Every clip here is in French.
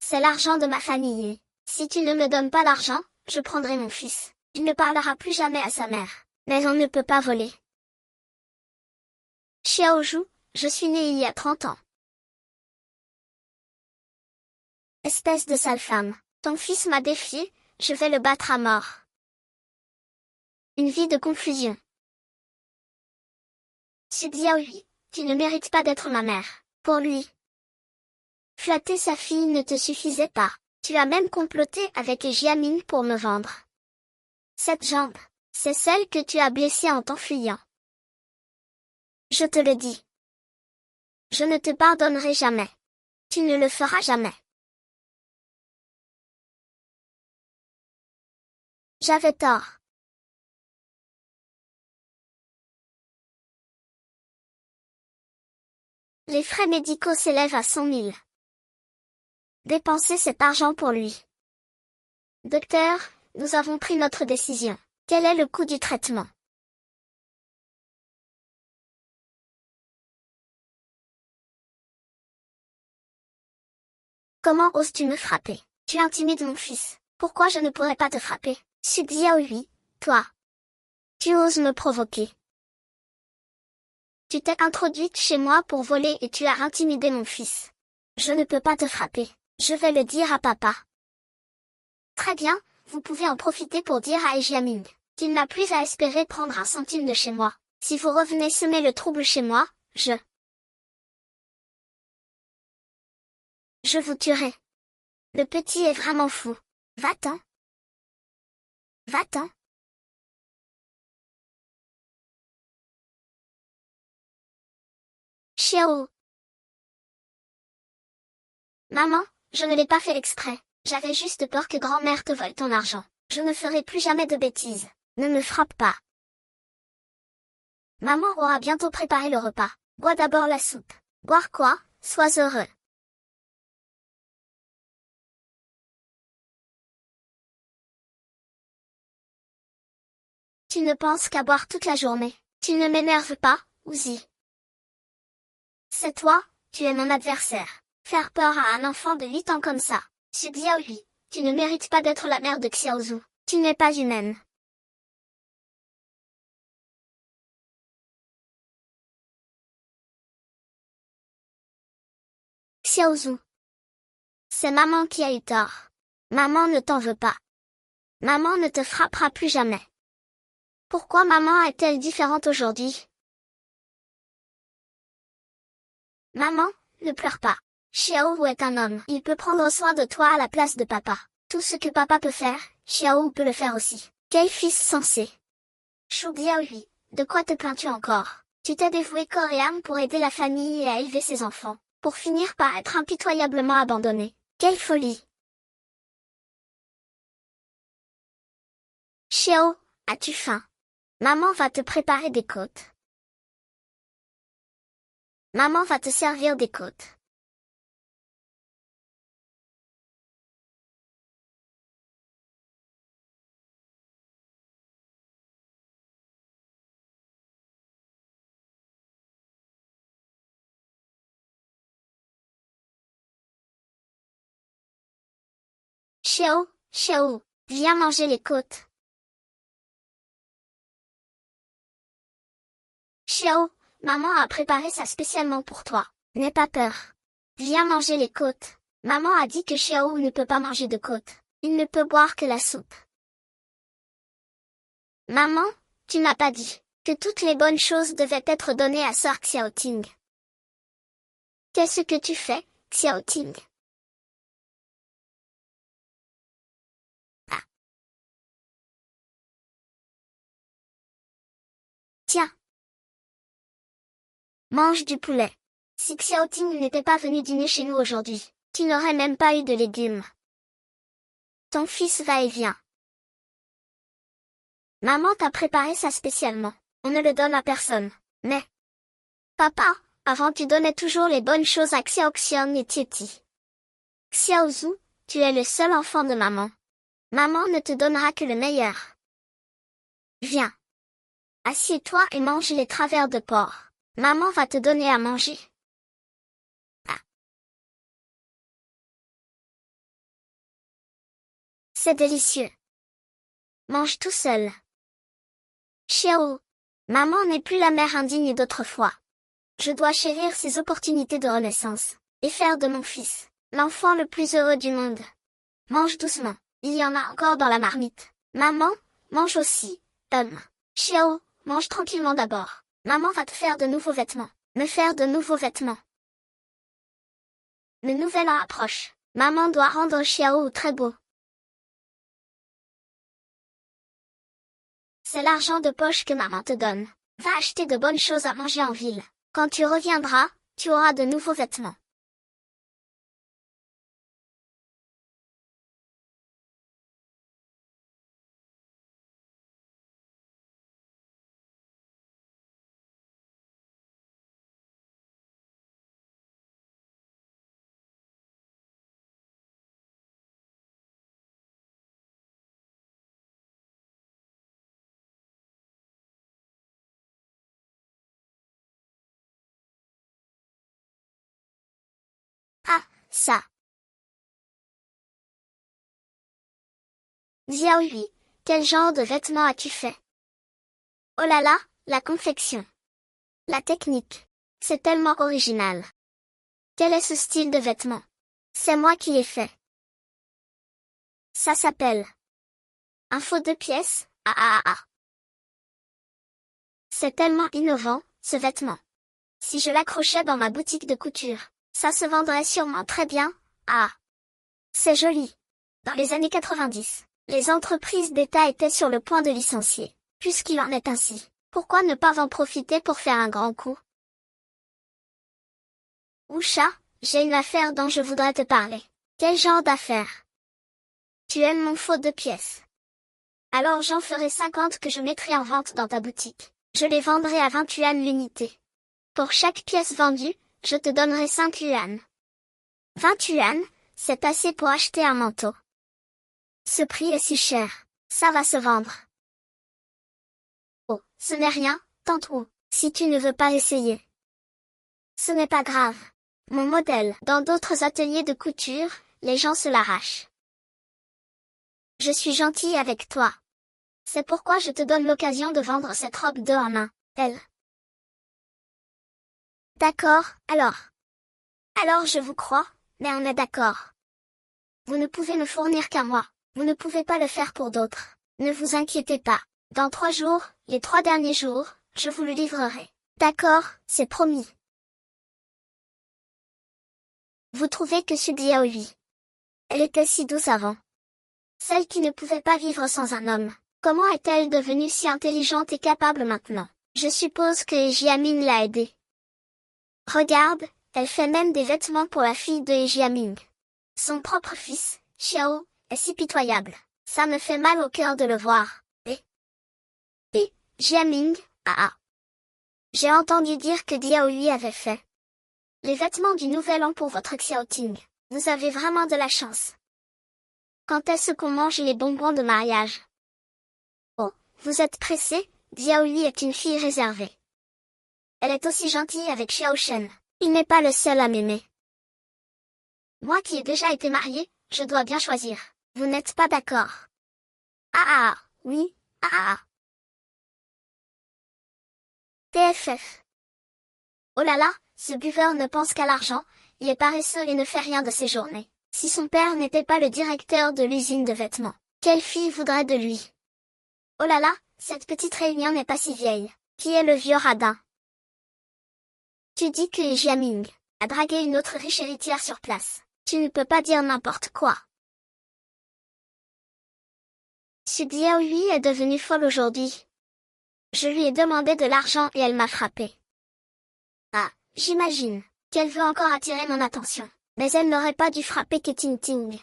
C'est l'argent de ma famille. Si tu ne me donnes pas l'argent, je prendrai mon fils. Il ne parlera plus jamais à sa mère. Mais on ne peut pas voler. Xiaozhu, je suis né il y a 30 ans. Espèce de sale femme. Ton fils m'a défié, je vais le battre à mort. Une vie de confusion. Xu Xiaohui, tu ne mérites pas d'être ma mère. Pour lui. Flatter sa fille ne te suffisait pas. Tu as même comploté avec les Jiaming pour me vendre. Cette jambe, c'est celle que tu as blessée en t'enfuyant. Je te le dis. Je ne te pardonnerai jamais. Tu ne le feras jamais. J'avais tort. Les frais médicaux s'élèvent à 100 000. Dépensez cet argent pour lui. Docteur, nous avons pris notre décision. Quel est le coût du traitement? Comment oses-tu me frapper? Tu intimides mon fils. Pourquoi je ne pourrais pas te frapper? Xu Xiaohui, toi. Tu oses me provoquer. Tu t'es introduite chez moi pour voler et tu as intimidé mon fils. Je ne peux pas te frapper. Je vais le dire à papa. Très bien, vous pouvez en profiter pour dire à Jiaming qu'il n'a plus à espérer prendre un centime de chez moi. Si vous revenez semer le trouble chez moi, je vous tuerai. Le petit est vraiment fou. Va-t'en. Va-t'en. Xiao. Maman, je ne l'ai pas fait exprès. J'avais juste peur que grand-mère te vole ton argent. Je ne ferai plus jamais de bêtises. Ne me frappe pas. Maman aura bientôt préparé le repas. Bois d'abord la soupe. Boire quoi? Sois heureux. Tu ne penses qu'à boire toute la journée. Tu ne m'énerves pas, Ouzi. C'est toi, tu es mon adversaire. Faire peur à un enfant de 8 ans comme ça. Xu Xiaohui, tu ne mérites pas d'être la mère de Xiaozhu. Tu n'es pas humaine. Xiaozhu. C'est maman qui a eu tort. Maman ne t'en veut pas. Maman ne te frappera plus jamais. Pourquoi maman est-elle différente aujourd'hui? Maman, ne pleure pas. Xiaowu est un homme. Il peut prendre soin de toi à la place de papa. Tout ce que papa peut faire, Xiaowu peut le faire aussi. Quel fils sensé. Xu Xiaohui, de quoi te plains-tu encore? Tu t'es dévoué corps et âme pour aider la famille et à élever ses enfants, pour finir par être impitoyablement abandonné. Quelle folie. Xiao, as-tu faim? Maman va te préparer des côtes. Maman va te servir des côtes. Xiao, Xiao, viens manger les côtes. Xiao, maman a préparé ça spécialement pour toi. N'aie pas peur. Viens manger les côtes. Maman a dit que Xiao ne peut pas manger de côtes. Il ne peut boire que la soupe. Maman, tu n'as pas dit que toutes les bonnes choses devaient être données à Sœur Xiaoting. Qu'est-ce que tu fais, Xiaoting? Ah. Tiens. Mange du poulet. Si Xiaoting n'était pas venu dîner chez nous aujourd'hui, tu n'aurais même pas eu de légumes. Ton fils va et vient. Maman t'a préparé ça spécialement. On ne le donne à personne. Mais... Papa, avant tu donnais toujours les bonnes choses à Xiaoxiang et Tieti. Xiaozhu, tu es le seul enfant de maman. Maman ne te donnera que le meilleur. Viens. Assieds-toi et mange les travers de porc. Maman va te donner à manger. C'est délicieux. Mange tout seul. Xiao. Maman n'est plus la mère indigne d'autrefois. Je dois chérir ces opportunités de renaissance, et faire de mon fils, l'enfant le plus heureux du monde. Mange doucement, il y en a encore dans la marmite. Maman, mange aussi, Xiao, mange tranquillement d'abord. Maman va te faire de nouveaux vêtements, me faire de nouveaux vêtements. Le nouvel an approche. Maman doit rendre Xiao très beau. C'est l'argent de poche que maman te donne. Va acheter de bonnes choses à manger en ville. Quand tu reviendras, tu auras de nouveaux vêtements. Ah, ça. Xiaohui, quel genre de vêtements as-tu fait? Oh là là, la confection. La technique. C'est tellement original. Quel est ce style de vêtements? C'est moi qui l'ai fait. Ça s'appelle un faux 2 pièces. Ah ah ah. C'est tellement innovant, ce vêtement. Si je l'accrochais dans ma boutique de couture, ça se vendrait sûrement très bien. Ah. C'est joli. Dans les années 90, les entreprises d'État étaient sur le point de licencier. Puisqu'il en est ainsi, pourquoi ne pas en profiter pour faire un grand coup? Ousha, j'ai une affaire dont je voudrais te parler. Quel genre d'affaire? Tu aimes mon faux 2 pièces? Alors j'en ferai 50 que je mettrai en vente dans ta boutique. Je les vendrai à 20 yuan l'unité. Pour chaque pièce vendue, je te donnerai 5 yuan. 20 yuan, c'est assez pour acheter un manteau. Ce prix est si cher, ça va se vendre. Oh, ce n'est rien, tente ou, si tu ne veux pas essayer. Ce n'est pas grave. Mon modèle. Dans d'autres ateliers de couture, les gens se l'arrachent. Je suis gentille avec toi. C'est pourquoi je te donne l'occasion de vendre cette robe 2 en 1, elle. D'accord, alors. Alors je vous crois, mais on est d'accord. Vous ne pouvez me fournir qu'à moi, vous ne pouvez pas le faire pour d'autres. Ne vous inquiétez pas. Dans 3 jours, les 3 derniers jours, je vous le livrerai. D'accord, c'est promis. Vous trouvez que Xu Xiaohui, elle était si douce avant. Celle qui ne pouvait pas vivre sans un homme. Comment est-elle devenue si intelligente et capable maintenant? Je suppose que Jiaming l'a aidée. Regarde, elle fait même des vêtements pour la fille de Jiaming. Son propre fils, Xiao, est si pitoyable. Ça me fait mal au cœur de le voir. Et, Jiaming, ah ah. J'ai entendu dire que Diaoyu avait fait les vêtements du nouvel an pour votre Xiaoting. Vous avez vraiment de la chance. Quand est-ce qu'on mange les bonbons de mariage? Oh, vous êtes pressé, Diaoyu est une fille réservée. Elle est aussi gentille avec Xiao Shen. Il n'est pas le seul à m'aimer. Moi qui ai déjà été mariée, je dois bien choisir. Vous n'êtes pas d'accord? Ah ah, oui, ah ah. TFF. Oh là là, ce buveur ne pense qu'à l'argent, il est paresseux et ne fait rien de ses journées. Si son père n'était pas le directeur de l'usine de vêtements, quelle fille voudrait de lui? Oh là là, cette petite réunion n'est pas si vieille. Qui est le vieux radin? Tu dis que Jiaming a dragué une autre riche héritière sur place. Tu ne peux pas dire n'importe quoi. Xu Xiaohui est devenue folle aujourd'hui. Je lui ai demandé de l'argent et elle m'a frappé. Ah, j'imagine qu'elle veut encore attirer mon attention. Mais elle n'aurait pas dû frapper que Ting Ting.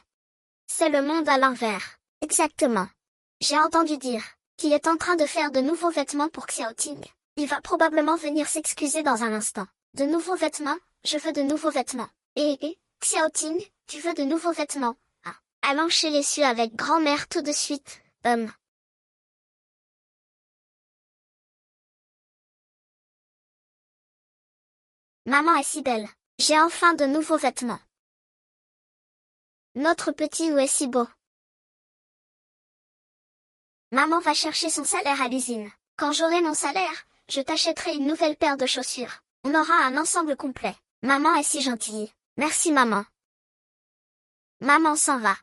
C'est le monde à l'envers. Exactement. J'ai entendu dire qu'il est en train de faire de nouveaux vêtements pour Xiao Ting. Il va probablement venir s'excuser dans un instant. De nouveaux vêtements, je veux de nouveaux vêtements. Et, Xiao Ting, tu veux de nouveaux vêtements? Ah. Allons chez les cieux avec grand-mère tout de suite, Maman est si belle. J'ai enfin de nouveaux vêtements. Notre petit ou est si beau. Maman va chercher son salaire à l'usine. Quand j'aurai mon salaire, je t'achèterai une nouvelle paire de chaussures. On aura un ensemble complet. Maman est si gentille. Merci maman. Maman s'en va.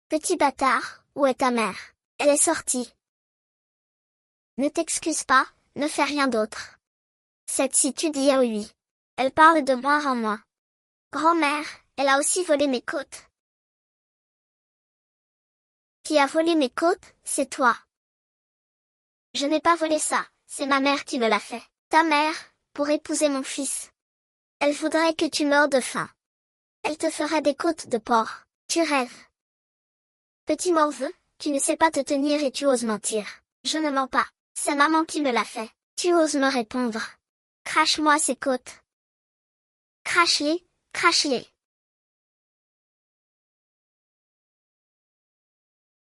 Petit bâtard, où est ta mère? Elle est sortie. Ne t'excuse pas, ne fais rien d'autre. Cette si tu dis oui. Elle parle de moi en moi. Grand-mère, elle a aussi volé mes côtes. Qui a volé mes côtes, c'est toi. Je n'ai pas volé ça, c'est ma mère qui me l'a fait. Ta mère, pour épouser mon fils. Elle voudrait que tu meurs de faim. Elle te fera des côtes de porc. Tu rêves. Petit morveux, tu ne sais pas te tenir et tu oses mentir. Je ne mens pas, c'est maman qui me l'a fait. Tu oses me répondre. Crache-moi ces côtes. Crache-les, crache-les.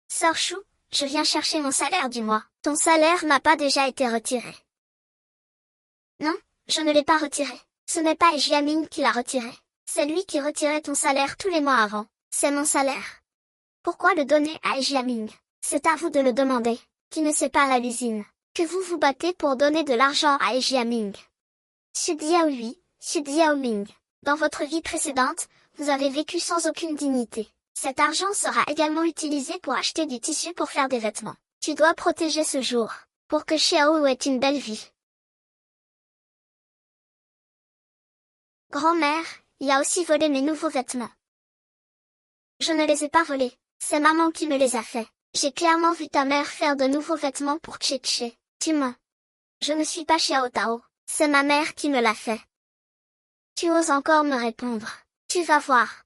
Sors chou, je viens chercher mon salaire du mois. Ton salaire n'a pas déjà été retiré. Non, je ne l'ai pas retiré. Ce n'est pas Jiaming qui l'a retiré. C'est lui qui retirait ton salaire tous les mois avant. C'est mon salaire. Pourquoi le donner à Jiaming? C'est à vous de le demander. Qui ne sait pas à l'usine. Que vous vous battez pour donner de l'argent à Jiaming. Xu Diaoming. Dans votre vie précédente, vous avez vécu sans aucune dignité. Cet argent sera également utilisé pour acheter du tissu pour faire des vêtements. Tu dois protéger ce jour, pour que Xiao ait une belle vie. Grand-mère, il a aussi volé mes nouveaux vêtements. Je ne les ai pas volés, c'est maman qui me les a fait. J'ai clairement vu ta mère faire de nouveaux vêtements pour Tché. Tu mens. Je ne suis pas Xiao Tao, c'est ma mère qui me l'a fait. Tu oses encore me répondre. Tu vas voir.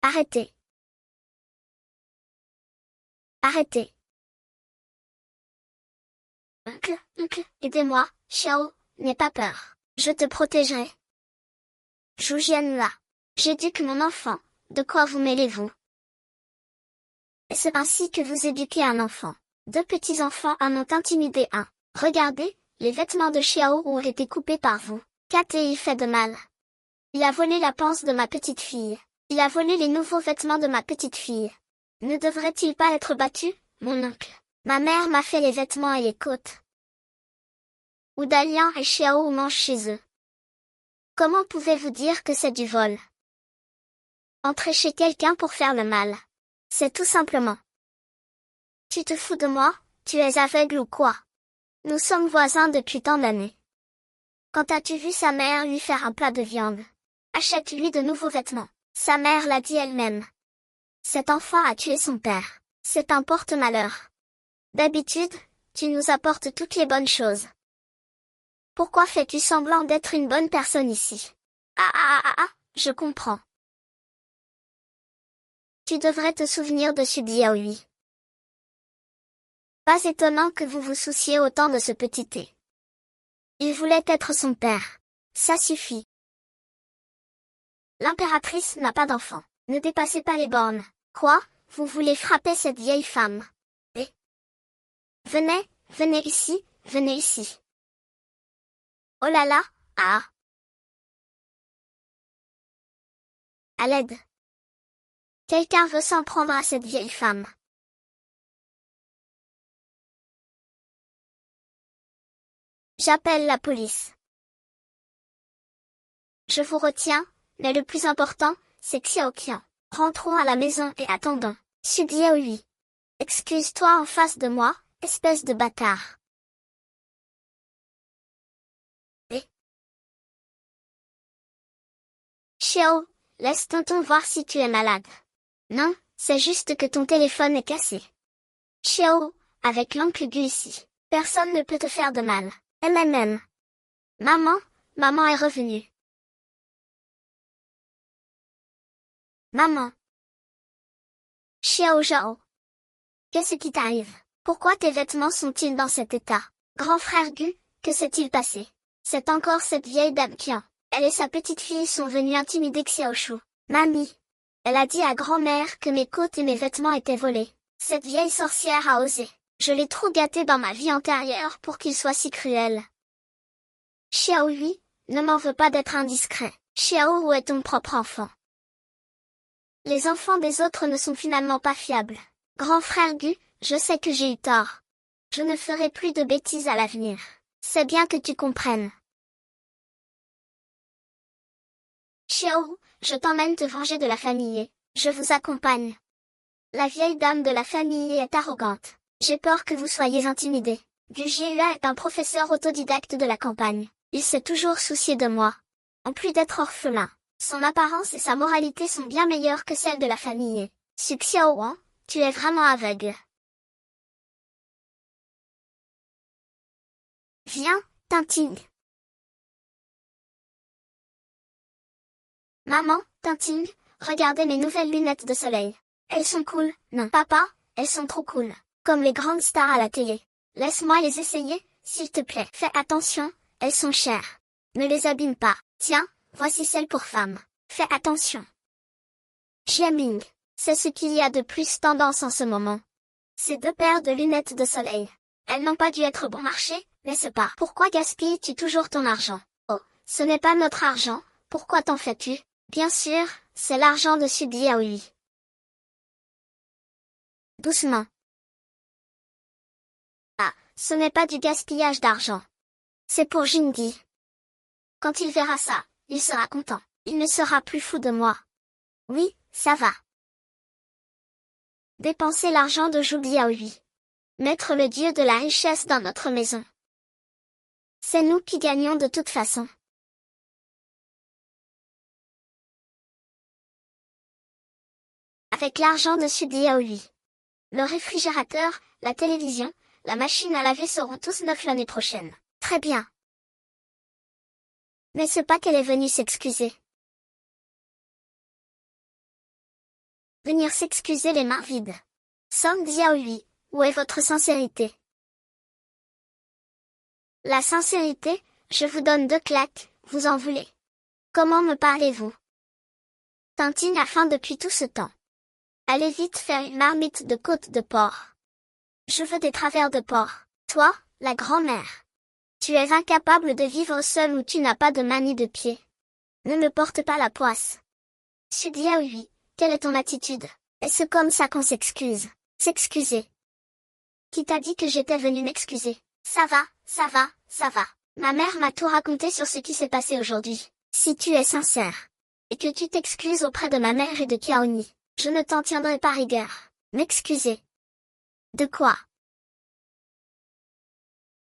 Arrêtez. Arrêtez. Oncle, aidez-moi, Xiao, n'aie pas peur. Je te protégerai. Zhu là. J'éduque mon enfant, de quoi vous mêlez-vous? C'est ainsi que vous éduquez un enfant. Deux petits-enfants en ont intimidé un. Regardez, les vêtements de Xiao ont été coupés par vous. KTI fait de mal. Il a volé la panse de ma petite fille. Il a volé les nouveaux vêtements de ma petite fille. Ne devrait-il pas être battu, mon oncle? Ma mère m'a fait les vêtements et les côtes. Ou Dalian et Xiao mangent chez eux. Comment pouvez-vous dire que c'est du vol? Entrer chez quelqu'un pour faire le mal. C'est tout simplement. Tu te fous de moi, tu es aveugle ou quoi? Nous sommes voisins depuis tant d'années. Quand as-tu vu sa mère lui faire un plat de viande? Achète-lui de nouveaux vêtements. Sa mère l'a dit elle-même. Cet enfant a tué son père. C'est un porte-malheur. D'habitude, tu nous apportes toutes les bonnes choses. Pourquoi fais-tu semblant d'être une bonne personne ici? Je comprends. Tu devrais te souvenir de Subiaoui. Pas étonnant que vous vous souciez autant de ce petit thé. Il voulait être son père. Ça suffit. L'impératrice n'a pas d'enfant. Ne dépassez pas les bornes. Quoi? Vous voulez frapper cette vieille femme? Eh? Venez ici, venez ici. Oh là là, ah! À l'aide. Quelqu'un veut s'en prendre à cette vieille femme. J'appelle la police. Je vous retiens, mais le plus important, c'est Xiaoqian. Rentrons à la maison et attendons. Sudiaoui. Excuse-toi en face de moi, espèce de bâtard. Eh? Xiao, laisse tonton voir si tu es malade. Non, c'est juste que ton téléphone est cassé. Xiao, avec l'oncle Gu ici, personne ne peut te faire de mal. MMM. Maman est revenue. Maman. Xiao Zhao. Qu'est-ce qui t'arrive? Pourquoi tes vêtements sont-ils dans cet état? Grand frère Gu, que s'est-il passé? C'est encore cette vieille dame Qian. Elle et sa petite fille sont venues intimider Xiaoshu. Mamie. Elle a dit à grand-mère que mes côtes et mes vêtements étaient volés. Cette vieille sorcière a osé. Je l'ai trop gâté dans ma vie antérieure pour qu'il soit si cruel. Xiaohui, ne m'en veux pas d'être indiscret. Xiaowu est ton propre enfant. Les enfants des autres ne sont finalement pas fiables. Grand frère Gu, je sais que j'ai eu tort. Je ne ferai plus de bêtises à l'avenir. C'est bien que tu comprennes. Xiaowu, je t'emmène te venger de la famille. Je vous accompagne. La vieille dame de la famille est arrogante. J'ai peur que vous soyez intimidés. Gu Jiehua est un professeur autodidacte de la campagne. Il s'est toujours soucié de moi. En plus d'être orphelin, son apparence et sa moralité sont bien meilleures que celles de la famille. Su Xiaowang, tu es vraiment aveugle. Viens, Tinting. Maman, Tinting, regardez mes nouvelles lunettes de soleil. Elles sont cool. Non, papa, elles sont trop cool. Comme les grandes stars à la télé. Laisse-moi les essayer, s'il te plaît. Fais attention, elles sont chères. Ne les abîme pas. Tiens, voici celles pour femmes. Fais attention. Jiaming, c'est ce qu'il y a de plus tendance en ce moment. Ces deux paires de lunettes de soleil. Elles n'ont pas dû être bon marché, n'est-ce pas? Pourquoi gaspilles-tu toujours ton argent? Oh, ce n'est pas notre argent, pourquoi t'en fais-tu? Bien sûr, c'est l'argent de Subiaoui. Doucement. Ah, ce n'est pas du gaspillage d'argent. C'est pour Jingdi. Quand il verra ça, il sera content. Il ne sera plus fou de moi. Oui, ça va. Dépenser l'argent de Zhubiaoui. Mettre le dieu de la richesse dans notre maison. C'est nous qui gagnons de toute façon. Avec l'argent de Subiaoui. Le réfrigérateur, la télévision, la machine à laver seront tous neufs l'année prochaine. Très bien. N'est-ce pas qu'elle est venue s'excuser? Venir s'excuser les mains vides. Song Xiaohui, où est votre sincérité? La sincérité, je vous donne 2 claques, vous en voulez. Comment me parlez-vous? Tintin a faim depuis tout ce temps. Allez vite faire une marmite de côte de porc. Je veux des travers de porc. Toi, la grand-mère. Tu es incapable de vivre seul ou tu n'as pas de manie de pied. Ne me porte pas la poisse. Sudiaoui, quelle est ton attitude? Est-ce comme ça qu'on s'excuse? S'excuser. Qui t'a dit que j'étais venu m'excuser? Ça va, ça va, ça va. Ma mère m'a tout raconté sur ce qui s'est passé aujourd'hui. Si tu es sincère, et que tu t'excuses auprès de ma mère et de Kiaoni, je ne t'en tiendrai pas rigueur. M'excuser. De quoi?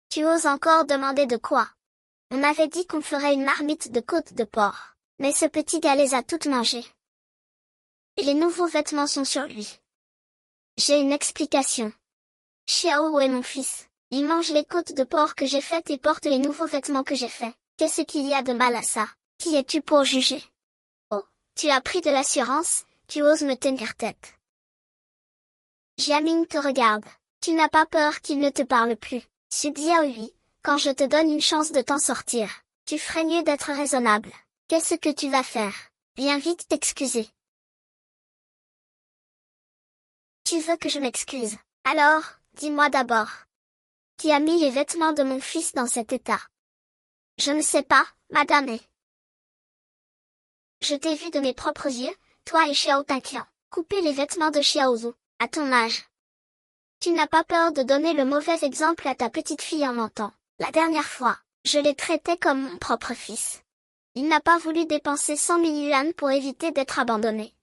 Tu oses encore demander de quoi? On avait dit qu'on ferait une marmite de côte de porc. Mais ce petit gars les a toutes mangées. Et les nouveaux vêtements sont sur lui. J'ai une explication. Xiao est mon fils. Il mange les côtes de porc que j'ai faites et porte les nouveaux vêtements que j'ai faits. Qu'est-ce qu'il y a de mal à ça? Qui es-tu pour juger? Oh, tu as pris de l'assurance, tu oses me tenir tête. Jiaming te regarde. Tu n'as pas peur qu'il ne te parle plus. Subiaoui, quand je te donne une chance de t'en sortir, tu ferais mieux d'être raisonnable. Qu'est-ce que tu vas faire? Viens vite t'excuser. Tu veux que je m'excuse? Alors, dis-moi d'abord. Qui a mis les vêtements de mon fils dans cet état? Je ne sais pas, madame. Je t'ai vu de mes propres yeux, toi et Xiao Tanqian, couper les vêtements de Xiaozu, à ton âge. Tu n'as pas peur de donner le mauvais exemple à ta petite fille en mentant. La dernière fois, je l'ai traité comme mon propre fils. Il n'a pas voulu dépenser 100 000 yuan pour éviter d'être abandonné.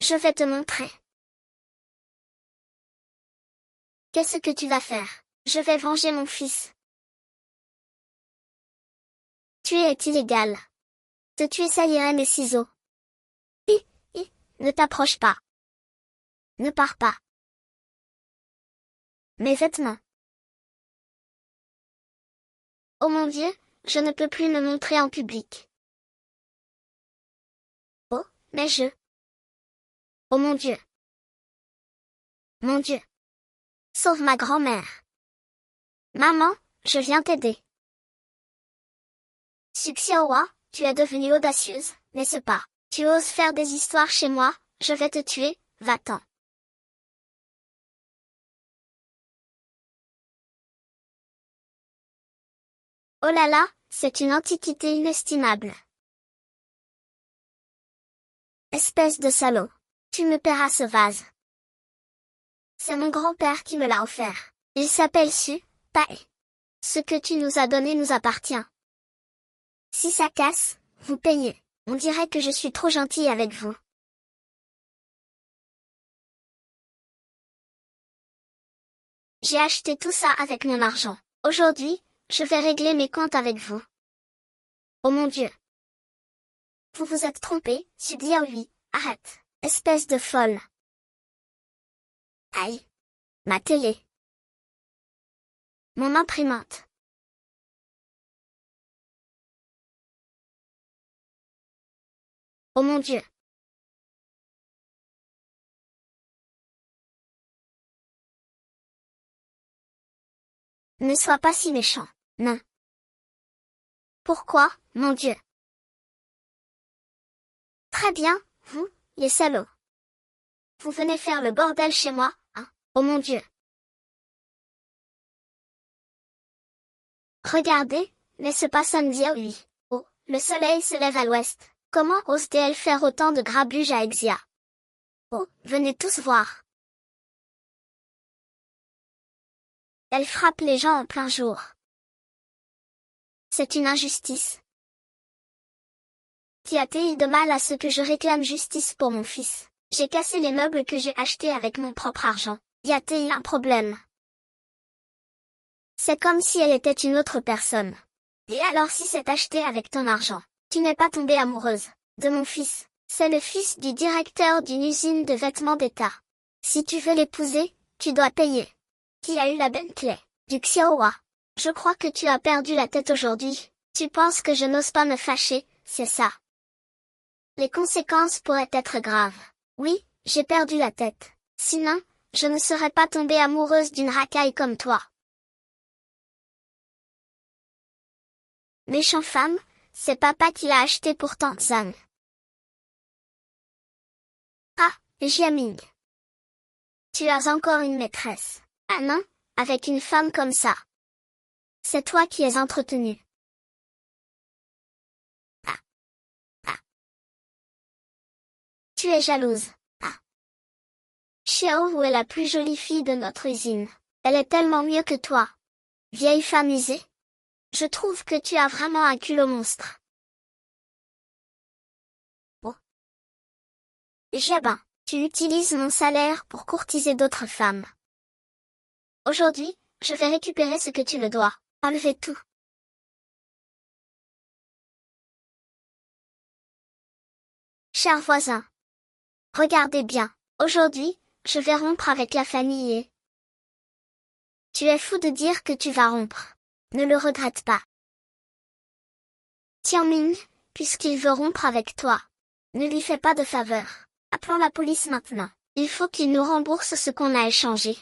Je vais te montrer. Qu'est-ce que tu vas faire? Je vais venger mon fils. Tuer est illégal. Te tuer salirait mes ciseaux. Ne t'approche pas. Ne pars pas. Mes vêtements. Oh mon Dieu, je ne peux plus me montrer en public. Oh, mais je... Oh mon Dieu. Mon Dieu. Sauve ma grand-mère. Maman, je viens t'aider. Xiaohua, tu es devenue audacieuse, n'est-ce pas? Tu oses faire des histoires chez moi, je vais te tuer, va-t'en. Oh là là, c'est une antiquité inestimable. Espèce de salaud. Tu me paieras ce vase. C'est mon grand-père qui me l'a offert. Il s'appelle Su, Pae. Ce que tu nous as donné nous appartient. Si ça casse, vous payez. On dirait que je suis trop gentille avec vous. J'ai acheté tout ça avec mon argent. Aujourd'hui, je vais régler mes comptes avec vous. Oh mon Dieu. Vous vous êtes trompé, oui. Arrête. Espèce de folle. Aïe. Ma télé. Mon imprimante. Oh mon Dieu. Ne sois pas si méchant. Non. Pourquoi, mon Dieu? Très bien, vous, les salauds. Vous venez faire le bordel chez moi, hein? Oh mon Dieu. Regardez, mais ce pas samedi, oui. Oh, le soleil se lève à l'ouest. Comment ose-t-elle faire autant de grabuge à Exia? Oh, venez tous voir. Elle frappe les gens en plein jour. C'est une injustice. Qu'y a-t-il de mal à ce que je réclame justice pour mon fils? J'ai cassé les meubles que j'ai achetés avec mon propre argent. Y a-t-il un problème? C'est comme si elle était une autre personne. Et alors si c'est acheté avec ton argent, tu n'es pas tombée amoureuse de mon fils. C'est le fils du directeur d'une usine de vêtements d'État. Si tu veux l'épouser, tu dois payer. Qui a eu la Bentley? Du Xiaohua. Je crois que tu as perdu la tête aujourd'hui. Tu penses que je n'ose pas me fâcher, c'est ça. Les conséquences pourraient être graves. Oui, j'ai perdu la tête. Sinon, je ne serais pas tombée amoureuse d'une racaille comme toi. Méchant femme, c'est papa qui l'a acheté pour Tante Zhang. Ah, Jiaming. Tu as encore une maîtresse. Ah non, avec une femme comme ça. C'est toi qui es entretenu. Ah. Ah. Tu es jalouse. Ah. Xiao est la plus jolie fille de notre usine. Elle est tellement mieux que toi. Vieille femme usée. Je trouve que tu as vraiment un culot monstre. Oh. Jabin, tu utilises mon salaire pour courtiser d'autres femmes. Aujourd'hui, je vais récupérer ce que tu me dois. Enlevez tout. Cher voisin. Regardez bien. Aujourd'hui, je vais rompre avec la famille et... Tu es fou de dire que tu vas rompre. Ne le regrette pas. Tianming, puisqu'il veut rompre avec toi. Ne lui fais pas de faveur. Appelons la police maintenant. Il faut qu'il nous rembourse ce qu'on a échangé.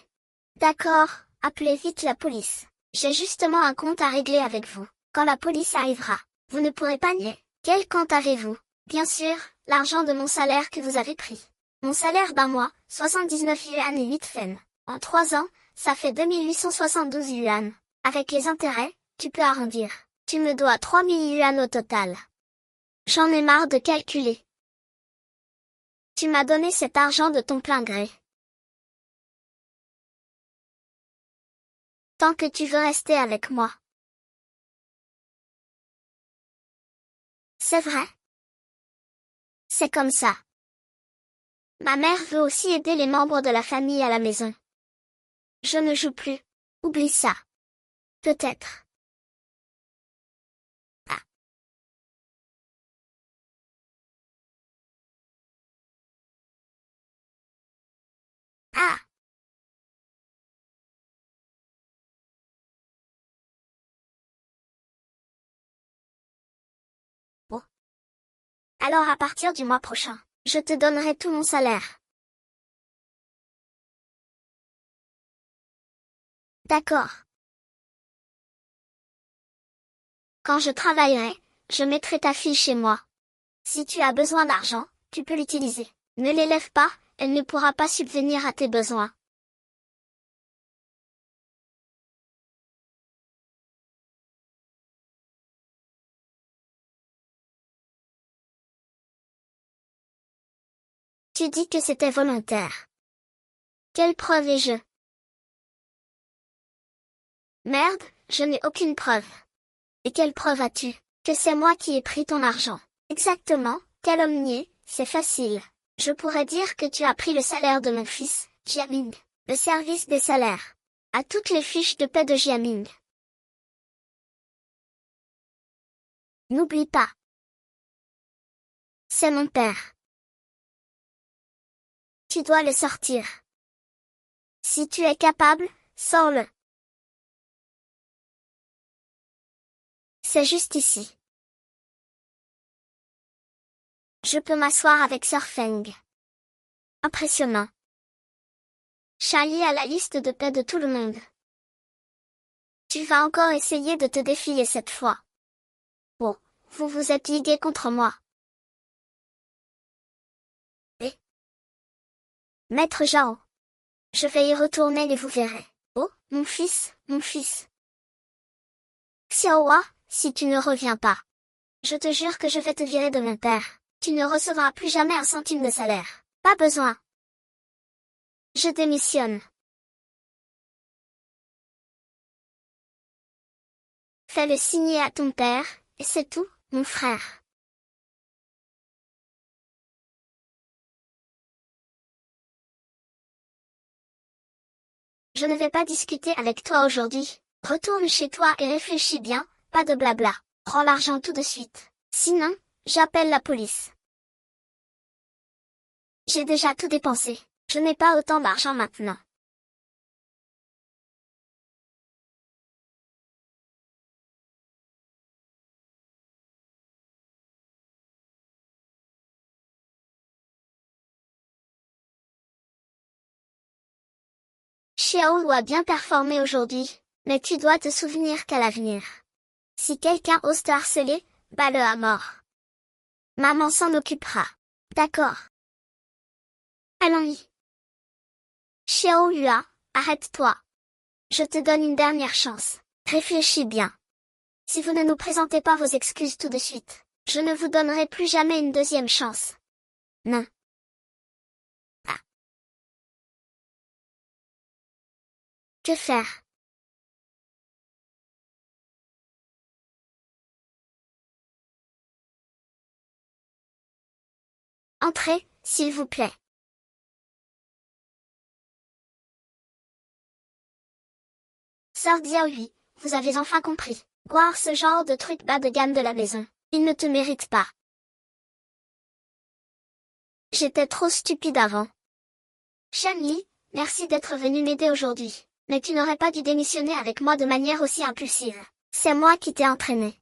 D'accord, appelez vite la police. J'ai justement un compte à régler avec vous. Quand la police arrivera, vous ne pourrez pas nier. Quel compte avez-vous? Bien sûr, l'argent de mon salaire que vous avez pris. Mon salaire d'un mois, 79 yuan et 8 fen. En 3 ans, ça fait 2872 yuan. Avec les intérêts, tu peux arrondir. Tu me dois 3000 yuan au total. J'en ai marre de calculer. Tu m'as donné cet argent de ton plein gré. Tant que tu veux rester avec moi. C'est vrai. C'est comme ça. Ma mère veut aussi aider les membres de la famille à la maison. Je ne joue plus. Oublie ça. Peut-être. Ah. Ah. Bon. Alors à partir du mois prochain, je te donnerai tout mon salaire. D'accord. Quand je travaillerai, je mettrai ta fille chez moi. Si tu as besoin d'argent, tu peux l'utiliser. Ne l'élève pas, elle ne pourra pas subvenir à tes besoins. Tu dis que c'était volontaire. Quelle preuve ai-je? Merde, je n'ai aucune preuve. Et quelle preuve as-tu? Que c'est moi qui ai pris ton argent. Exactement, calomnier, c'est facile. Je pourrais dire que tu as pris le salaire de mon fils, Jiaming. Le service des salaires. À toutes les fiches de paie de Jiaming. N'oublie pas. C'est mon père. Tu dois le sortir. Si tu es capable, sors-le. C'est juste ici. Je peux m'asseoir avec Sir Feng. Impressionnant. Charlie a la liste de paie de tout le monde. Tu vas encore essayer de te défier cette fois. Bon, vous vous êtes ligués contre moi. Et Maître Zhao. Je vais y retourner et vous verrez. Oh, mon fils, mon fils. Xiaohua, si tu ne reviens pas. Je te jure que je vais te virer de mon père. Tu ne recevras plus jamais un centime de salaire. Pas besoin. Je démissionne. Fais-le signer à ton père, et c'est tout, mon frère. Je ne vais pas discuter avec toi aujourd'hui. Retourne chez toi et réfléchis bien, pas de blabla. Rends l'argent tout de suite. Sinon, j'appelle la police. J'ai déjà tout dépensé. Je n'ai pas autant d'argent maintenant. Xiao a bien performé aujourd'hui, mais tu dois te souvenir qu'à l'avenir. Si quelqu'un ose te harceler, bats-le à mort. Maman s'en occupera. D'accord. Allons-y. Xiao Hua, arrête-toi. Je te donne une dernière chance. Réfléchis bien. Si vous ne nous présentez pas vos excuses tout de suite, je ne vous donnerai plus jamais une deuxième chance. Non. Ah. Que faire? Entrez, s'il vous plaît. Sœur Diaohui, vous avez enfin compris. Boire ce genre de truc bas de gamme de la maison, il ne te mérite pas. J'étais trop stupide avant. Shanli, merci d'être venu m'aider aujourd'hui. Mais tu n'aurais pas dû démissionner avec moi de manière aussi impulsive. C'est moi qui t'ai entraîné.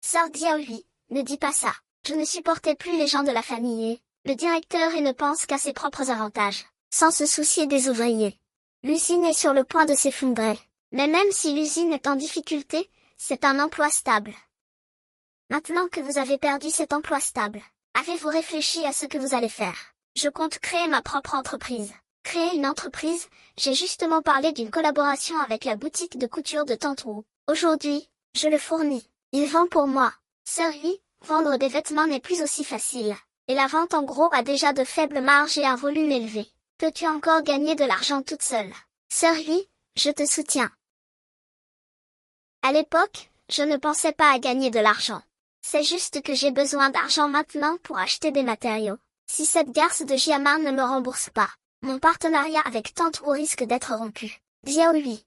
Sœur Diaohui, ne dis pas ça. Je ne supportais plus les gens de la famille et le directeur et ne pense qu'à ses propres avantages, sans se soucier des ouvriers. L'usine est sur le point de s'effondrer. Mais même si l'usine est en difficulté, c'est un emploi stable. Maintenant que vous avez perdu cet emploi stable, avez-vous réfléchi à ce que vous allez faire? Je compte créer ma propre entreprise. Créer une entreprise, j'ai justement parlé d'une collaboration avec la boutique de couture de Tante Wu. Aujourd'hui, je le fournis. Il vend pour moi. Sœur Yi, vendre des vêtements n'est plus aussi facile. Et la vente en gros a déjà de faibles marges et un volume élevé. Peux-tu encore gagner de l'argent toute seule? Sœur Yi, je te soutiens. À l'époque, je ne pensais pas à gagner de l'argent. C'est juste que j'ai besoin d'argent maintenant pour acheter des matériaux. Si cette garce de Jiamar ne me rembourse pas, mon partenariat avec Tante Wu risque d'être rompu. Diaohui.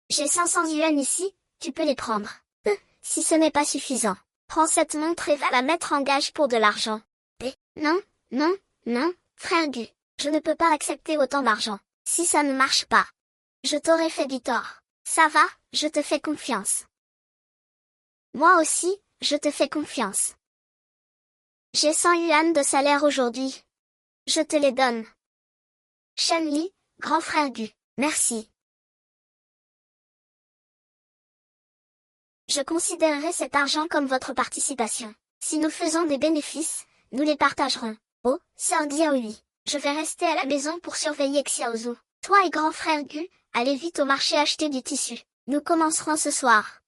J'ai 500 yuan ici, tu peux les prendre. Si ce n'est pas suffisant, prends cette montre et va la mettre en gage pour de l'argent. Non, non, non, frère Gu, je ne peux pas accepter autant d'argent. Si ça ne marche pas, je t'aurais fait du tort. Ça va, je te fais confiance. Moi aussi, je te fais confiance. J'ai 100 yuan de salaire aujourd'hui. Je te les donne. Shanli, grand frère Gu, merci. Je considérerai cet argent comme votre participation. Si nous faisons des bénéfices, nous les partagerons. Oh, sœur Diaohui, je vais rester à la maison pour surveiller Xiaozu. Toi et grand frère Gu, allez vite au marché acheter du tissu. Nous commencerons ce soir.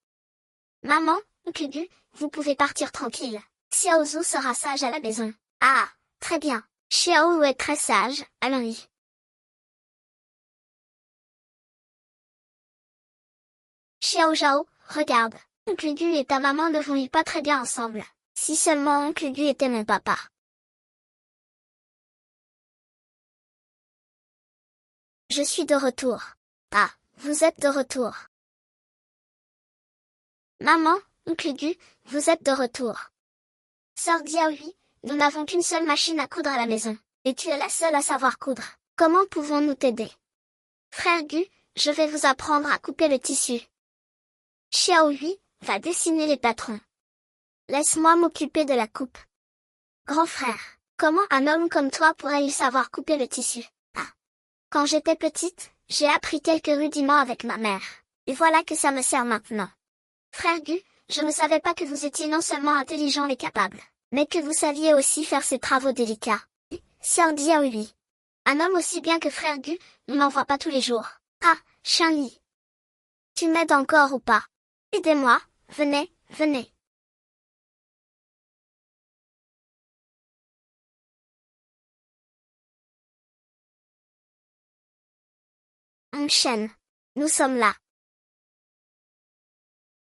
Maman, Gu, vous pouvez partir tranquille. Xiaozu sera sage à la maison. Ah, très bien. Xiao est très sage, allons-y. Xiao Zhao, regarde. Oncle Gu et ta maman ne vont pas très bien ensemble. Si seulement Oncle Gu était mon papa. Je suis de retour. Ah, vous êtes de retour. Maman, Oncle Gu, vous êtes de retour. Sœur Diaohui, nous n'avons qu'une seule machine à coudre à la maison. Et tu es la seule à savoir coudre. Comment pouvons-nous t'aider? Frère Gu, je vais vous apprendre à couper le tissu. Xiaohui, va dessiner les patrons. Laisse-moi m'occuper de la coupe. Grand frère, comment un homme comme toi pourrait-il savoir couper le tissu? Ah. Quand j'étais petite, j'ai appris quelques rudiments avec ma mère. Et voilà que ça me sert maintenant. Frère Gu, je ne savais pas que vous étiez non seulement intelligent et capable, mais que vous saviez aussi faire ces travaux délicats. Sœur Diaohui. Un homme aussi bien que frère Gu, on n'en voit pas tous les jours. Ah, Chien Li. Tu m'aides encore ou pas? Aidez-moi, venez, venez. On chaîne. Nous sommes là.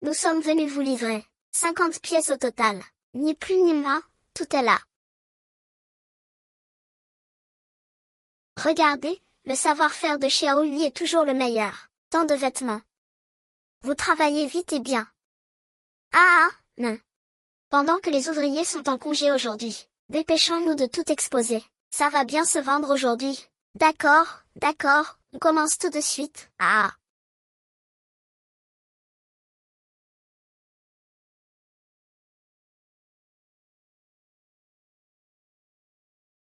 Nous sommes venus vous livrer. 50 pièces au total. Ni plus ni moins, tout est là. Regardez, le savoir-faire de Xiaohui est toujours le meilleur. Tant de vêtements. Vous travaillez vite et bien. Ah, non. Pendant que les ouvriers sont en congé aujourd'hui, dépêchons-nous de tout exposer. Ça va bien se vendre aujourd'hui. D'accord, d'accord, on commence tout de suite. Ah.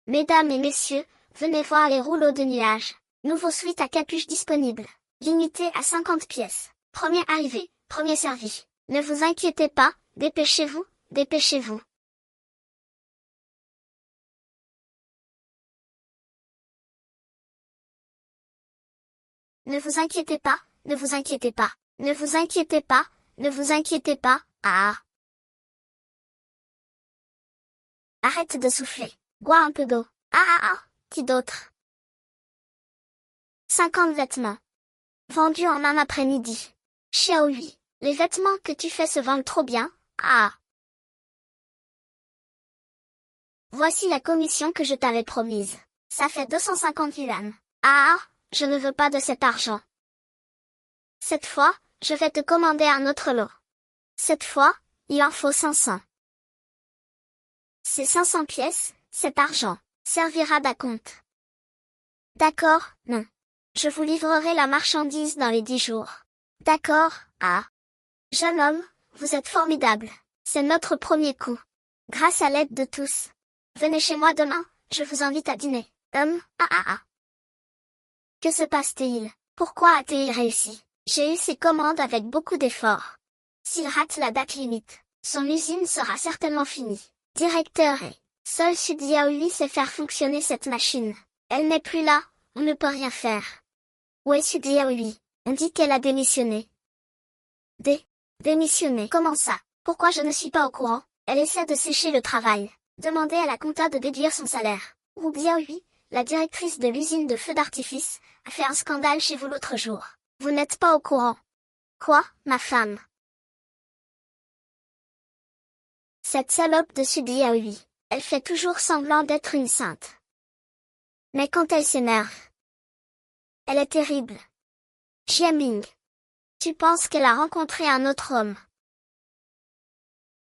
Mesdames et messieurs, venez voir les rouleaux de nuages. Nouveau suite à capuche disponible. Limité à 50 pièces. Premier arrivé, premier servi. Ne vous inquiétez pas, dépêchez-vous, dépêchez-vous. Ne vous inquiétez pas, ne vous inquiétez pas, ne vous inquiétez pas, ne vous inquiétez pas. Ah. Arrête de souffler. Bois un peu d'eau. Qui d'autre? 50 vêtements. Vendus en un après-midi. Xiaohui, les vêtements que tu fais se vendent trop bien. Ah. Voici la commission que je t'avais promise. Ça fait 250 yuan. Ah, je ne veux pas de cet argent. Cette fois, je vais te commander un autre lot. Cette fois, il en faut 500. Ces 500 pièces, cet argent, servira d'acompte. D'accord, non. Je vous livrerai la marchandise dans les 10 jours. D'accord, ah. Jeune homme, vous êtes formidable. C'est notre premier coup. Grâce à l'aide de tous. Venez chez moi demain, je vous invite à dîner. Que se passe-t-il? Pourquoi a-t-il réussi? J'ai eu ses commandes avec beaucoup d'efforts. S'il rate la date limite, son usine sera certainement finie. Directeur et seul Sud Yaohui sait faire fonctionner cette machine. Elle n'est plus là, on ne peut rien faire. Où est Sud Yaohui? On dit qu'elle a démissionné. Démissionné? Comment ça? Pourquoi je ne suis pas au courant? Elle essaie de sécher le travail. Demandez à la compta de déduire son salaire. Wu Biaohui, la directrice de l'usine de feux d'artifice, a fait un scandale chez vous l'autre jour. Vous n'êtes pas au courant. Quoi, ma femme? Cette salope de Sud Yaohui, elle fait toujours semblant d'être une sainte. Mais quand elle s'énerve, elle est terrible. Jiaming, tu penses qu'elle a rencontré un autre homme?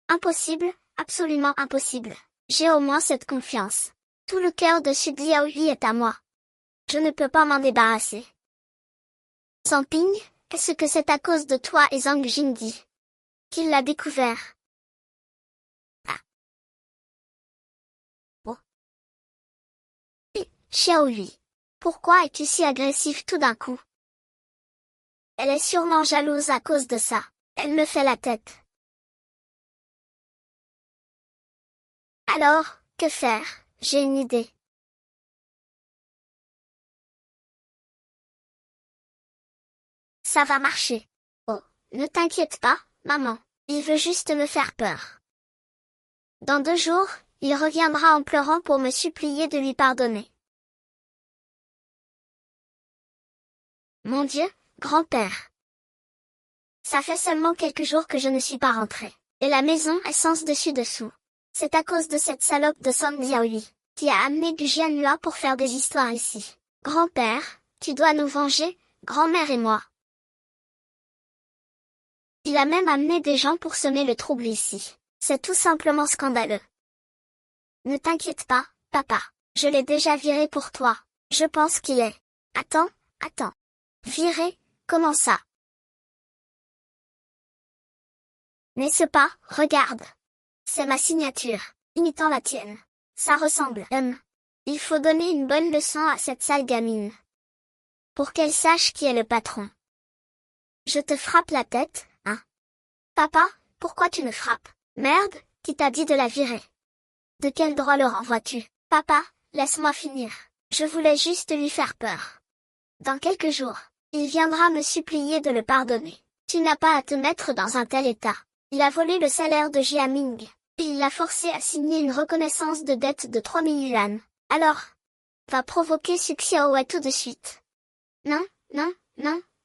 Impossible, absolument impossible. J'ai au moins cette confiance. Tout le cœur de Sud Yaohui est à moi. Je ne peux pas m'en débarrasser. Ping, est-ce que c'est à cause de toi et Zhang Jingdi qu'il l'a découvert? Ah. Bon. Xiaohui, pourquoi es-tu si agressif tout d'un coup? Elle est sûrement jalouse à cause de ça. Elle me fait la tête. Alors, que faire? J'ai une idée. Ça va marcher. Oh, ne t'inquiète pas, maman. Il veut juste me faire peur. Dans 2 jours, il reviendra en pleurant pour me supplier de lui pardonner. Mon Dieu, grand-père. Ça fait seulement quelques jours que je ne suis pas rentrée. Et la maison est sens dessus-dessous. C'est à cause de cette salope de Song Diaoui, qui a amené du Jianhua pour faire des histoires ici. Grand-père, tu dois nous venger, grand-mère et moi. Il a même amené des gens pour semer le trouble ici. C'est tout simplement scandaleux. Ne t'inquiète pas, papa. Je l'ai déjà viré pour toi. Je pense qu'il est. Attends. Viré, comment ça? N'est-ce pas, regarde. C'est ma signature, imitant la tienne. Ça ressemble. Il faut donner une bonne leçon à cette sale gamine. Pour qu'elle sache qui est le patron. Je te frappe la tête, hein? Papa, pourquoi tu me frappes? Merde, qui t'a dit de la virer? De quel droit le renvoies-tu? Papa, laisse-moi finir. Je voulais juste lui faire peur. Dans quelques jours, il viendra me supplier de le pardonner. Tu n'as pas à te mettre dans un tel état. Il a volé le salaire de Jiaming, et il l'a forcé à signer une reconnaissance de dette de 3000 yuan. Alors, va provoquer ce Xiaowei tout de suite. Non,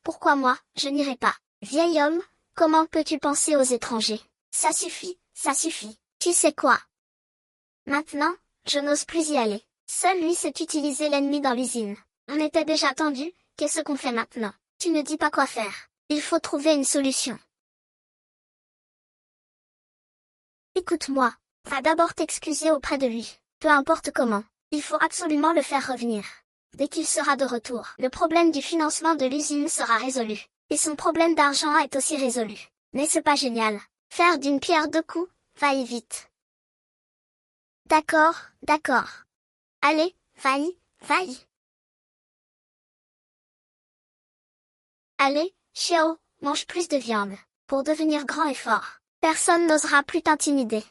pourquoi moi, je n'irai pas. Vieil homme, comment peux-tu penser aux étrangers? Ça suffit. Tu sais quoi? Maintenant, je n'ose plus y aller. Seul lui sait utiliser l'ennemi dans l'usine. On était déjà tendu, qu'est-ce qu'on fait maintenant? Tu ne dis pas quoi faire. Il faut trouver une solution. Écoute-moi, va d'abord t'excuser auprès de lui. Peu importe comment, il faut absolument le faire revenir. Dès qu'il sera de retour, le problème du financement de l'usine sera résolu. Et son problème d'argent est aussi résolu. N'est-ce pas génial? Faire d'une pierre deux coups, va-y vite. D'accord. Allez, va-y. Allez, Xiao, mange plus de viande. Pour devenir grand et fort, personne n'osera plus t'intimider.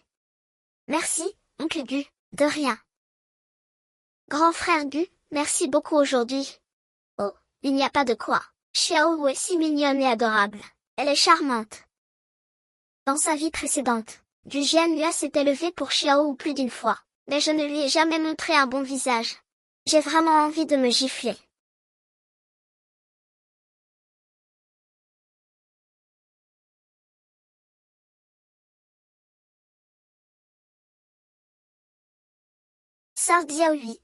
Merci, oncle Gu, de rien. Grand frère Gu, merci beaucoup aujourd'hui. Oh, il n'y a pas de quoi. Xiao est si mignonne et adorable. Elle est charmante. Dans sa vie précédente, Du Jianhua s'est élevé pour Xiao plus d'une fois, mais je ne lui ai jamais montré un bon visage. J'ai vraiment envie de me gifler. Sœur Diaoui,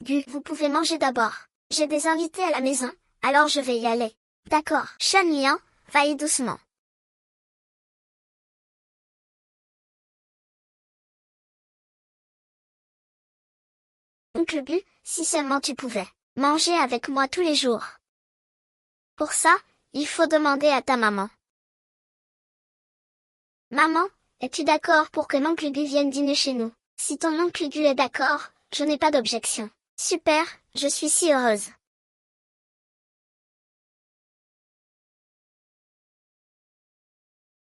Gu, vous pouvez manger d'abord. J'ai des invités à la maison, alors je vais y aller. D'accord. Shan Lian, va-y doucement. Oncle Gu, si seulement tu pouvais manger avec moi tous les jours. Pour ça, il faut demander à ta maman. Maman, es-tu d'accord pour que l'oncle Gu vienne dîner chez nous? Si ton oncle Gu est d'accord, je n'ai pas d'objection. Super, je suis si heureuse.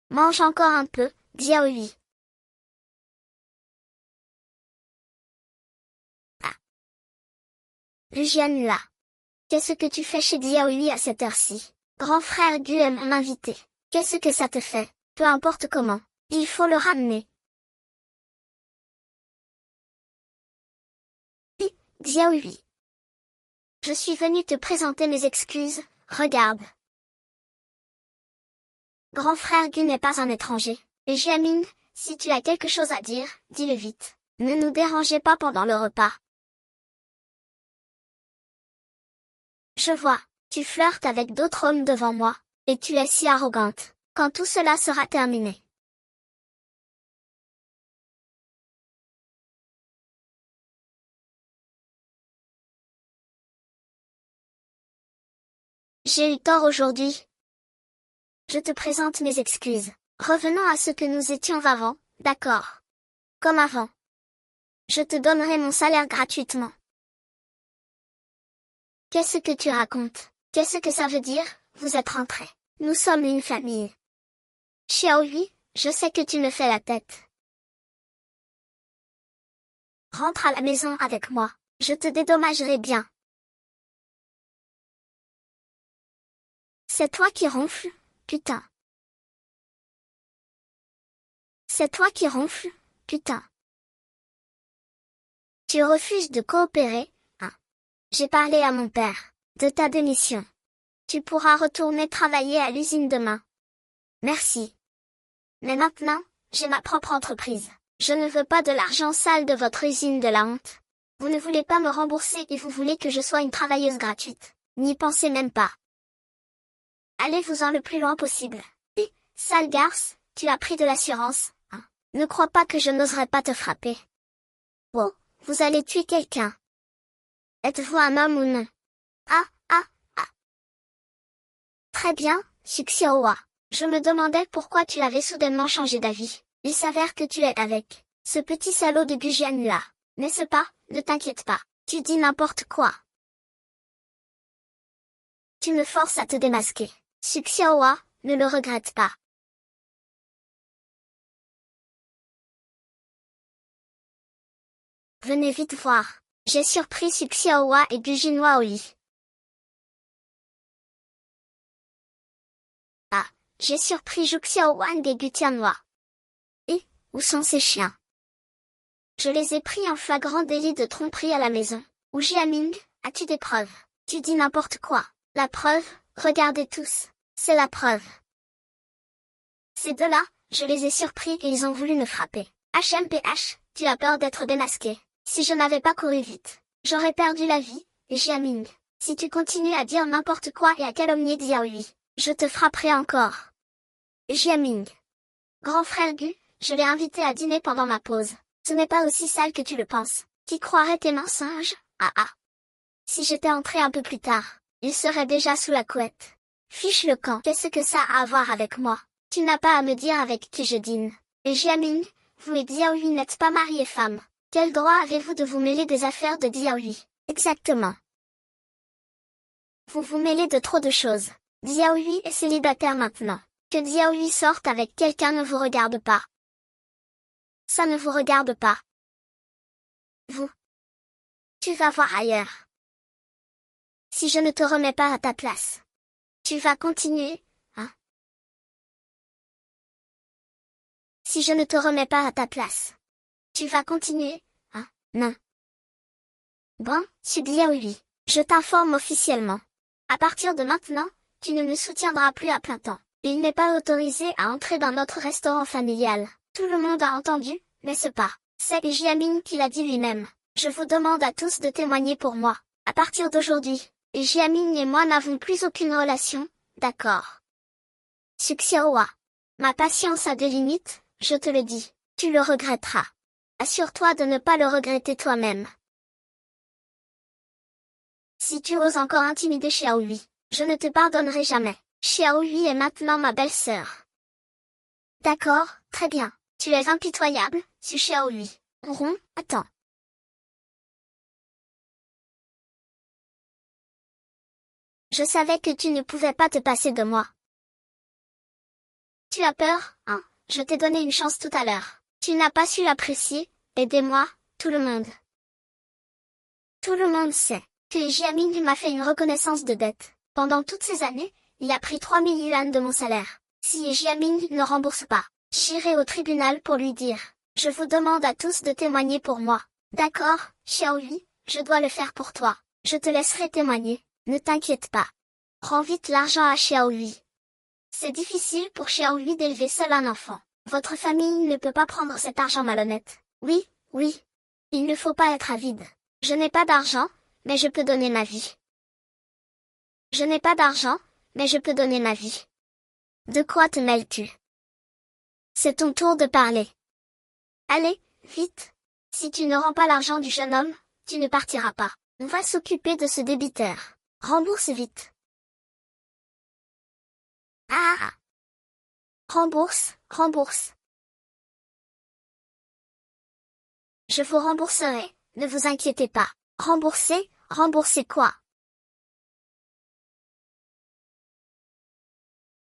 Mange encore un peu, Diaoui. Ah. Le Jianhua. Qu'est-ce que tu fais chez Diaoui à cette heure-ci? Grand frère Gu est mon invité. Qu'est-ce que ça te fait? Peu importe comment. Il faut le ramener. Diaoui. Je suis venue te présenter mes excuses, regarde. Grand frère Gu n'est pas un étranger. Et Jiaming, si tu as quelque chose à dire, dis-le vite. Ne nous dérangez pas pendant le repas. Je vois, tu flirtes avec d'autres hommes devant moi, et tu es si arrogante. Quand tout cela sera terminé. J'ai eu tort aujourd'hui. Je te présente mes excuses. Revenons à ce que nous étions avant, d'accord? Comme avant. Je te donnerai mon salaire gratuitement. Qu'est-ce que tu racontes? Qu'est-ce que ça veut dire, vous êtes rentrés? Nous sommes une famille. Xiaohui, je sais que tu me fais la tête. Rentre à la maison avec moi. Je te dédommagerai bien. C'est toi qui ronfles, putain. C'est toi qui ronfles, putain. Tu refuses de coopérer, hein? J'ai parlé à mon père de ta démission. Tu pourras retourner travailler à l'usine demain. Merci. Mais maintenant, j'ai ma propre entreprise. Je ne veux pas de l'argent sale de votre usine de la honte. Vous ne voulez pas me rembourser et vous voulez que je sois une travailleuse gratuite. N'y pensez même pas. Allez-vous-en le plus loin possible. Et, sale garce, tu as pris de l'assurance, hein? Ne crois pas que je n'oserais pas te frapper. Oh, vous allez tuer quelqu'un. Êtes-vous un homme ou non? Ah, ah, ah. Très bien, Suxiowa. Je me demandais pourquoi tu avais soudainement changé d'avis. Il s'avère que tu es avec ce petit salaud de Gujian-là. N'est-ce pas? Ne t'inquiète pas. Tu dis n'importe quoi. Tu me forces à te démasquer. Suxiowa, ne le regrette pas. Venez vite voir. J'ai surpris Suxiowa et Gujinwa au lit. Ah, j'ai surpris Juxiaowan et Gutianwa. Et, où sont ces chiens? Je les ai pris en flagrant délit de tromperie à la maison. Ou Jiaming, as-tu des preuves? Tu dis n'importe quoi. La preuve, regardez tous. C'est la preuve. Ces deux-là, je les ai surpris et ils ont voulu me frapper. HMPH, tu as peur d'être démasqué. Si je n'avais pas couru vite, j'aurais perdu la vie, et Jiaming. Si tu continues à dire n'importe quoi et à calomnier Xiaoyu, je te frapperai encore. Jiaming. Grand frère Gu, je l'ai invité à dîner pendant ma pause. Ce n'est pas aussi sale que tu le penses. Qui croirait tes mensonges? Ah ah. Si j'étais entré un peu plus tard, il serait déjà sous la couette. Fiche le camp. Qu'est-ce que ça a à voir avec moi? Tu n'as pas à me dire avec qui je dîne. Et Jiaming, vous et Xiaoyu n'êtes pas mari et femme. Quel droit avez-vous de vous mêler des affaires de Xiaoyu? Exactement. Vous vous mêlez de trop de choses. Xiaoyu est célibataire maintenant. Que Xiaoyu sorte avec quelqu'un ne vous regarde pas. Ça ne vous regarde pas. Vous. Tu vas voir ailleurs. Si je ne te remets pas à ta place. Tu vas continuer, hein? Si je ne te remets pas à ta place. Tu vas continuer, hein? Non. Bon, Xiaoyu, je t'informe officiellement. À partir de maintenant, tu ne me soutiendras plus à plein temps. Il n'est pas autorisé à entrer dans notre restaurant familial. Tout le monde a entendu, n'est-ce pas? C'est Jiaming qui l'a dit lui-même. Je vous demande à tous de témoigner pour moi. À partir d'aujourd'hui, Jiaming et moi n'avons plus aucune relation, d'accord? Suxiowa. Ma patience a des limites, je te le dis. Tu le regretteras. Assure-toi de ne pas le regretter toi-même. Si tu oses encore intimider Xiaoyu, je ne te pardonnerai jamais. Xiaoyu est maintenant ma belle-sœur. D'accord, très bien. Tu es impitoyable, Su Xiaoyu. Attends. Je savais que tu ne pouvais pas te passer de moi. Tu as peur, hein? Je t'ai donné une chance tout à l'heure. Tu n'as pas su l'apprécier, aidez-moi, tout le monde. Tout le monde sait que Jiaming m'a fait une reconnaissance de dette. Pendant toutes ces années, il a pris 3000 yuan de mon salaire. Si Jiaming ne rembourse pas, j'irai au tribunal pour lui dire. Je vous demande à tous de témoigner pour moi. D'accord, Xiaoyu, je dois le faire pour toi. Je te laisserai témoigner, ne t'inquiète pas. Rends vite l'argent à Xiaoyu. C'est difficile pour Xiaoyu d'élever seul un enfant. Votre famille ne peut pas prendre cet argent malhonnête. Oui, oui. Il ne faut pas être avide. Je n'ai pas d'argent, mais je peux donner ma vie. Je n'ai pas d'argent, mais je peux donner ma vie. De quoi te mêles-tu? C'est ton tour de parler. Allez, vite. Si tu ne rends pas l'argent du jeune homme, tu ne partiras pas. On va s'occuper de ce débiteur. Rembourse vite. Ah! Rembourse, rembourse. Je vous rembourserai, ne vous inquiétez pas. Rembourser, rembourser quoi?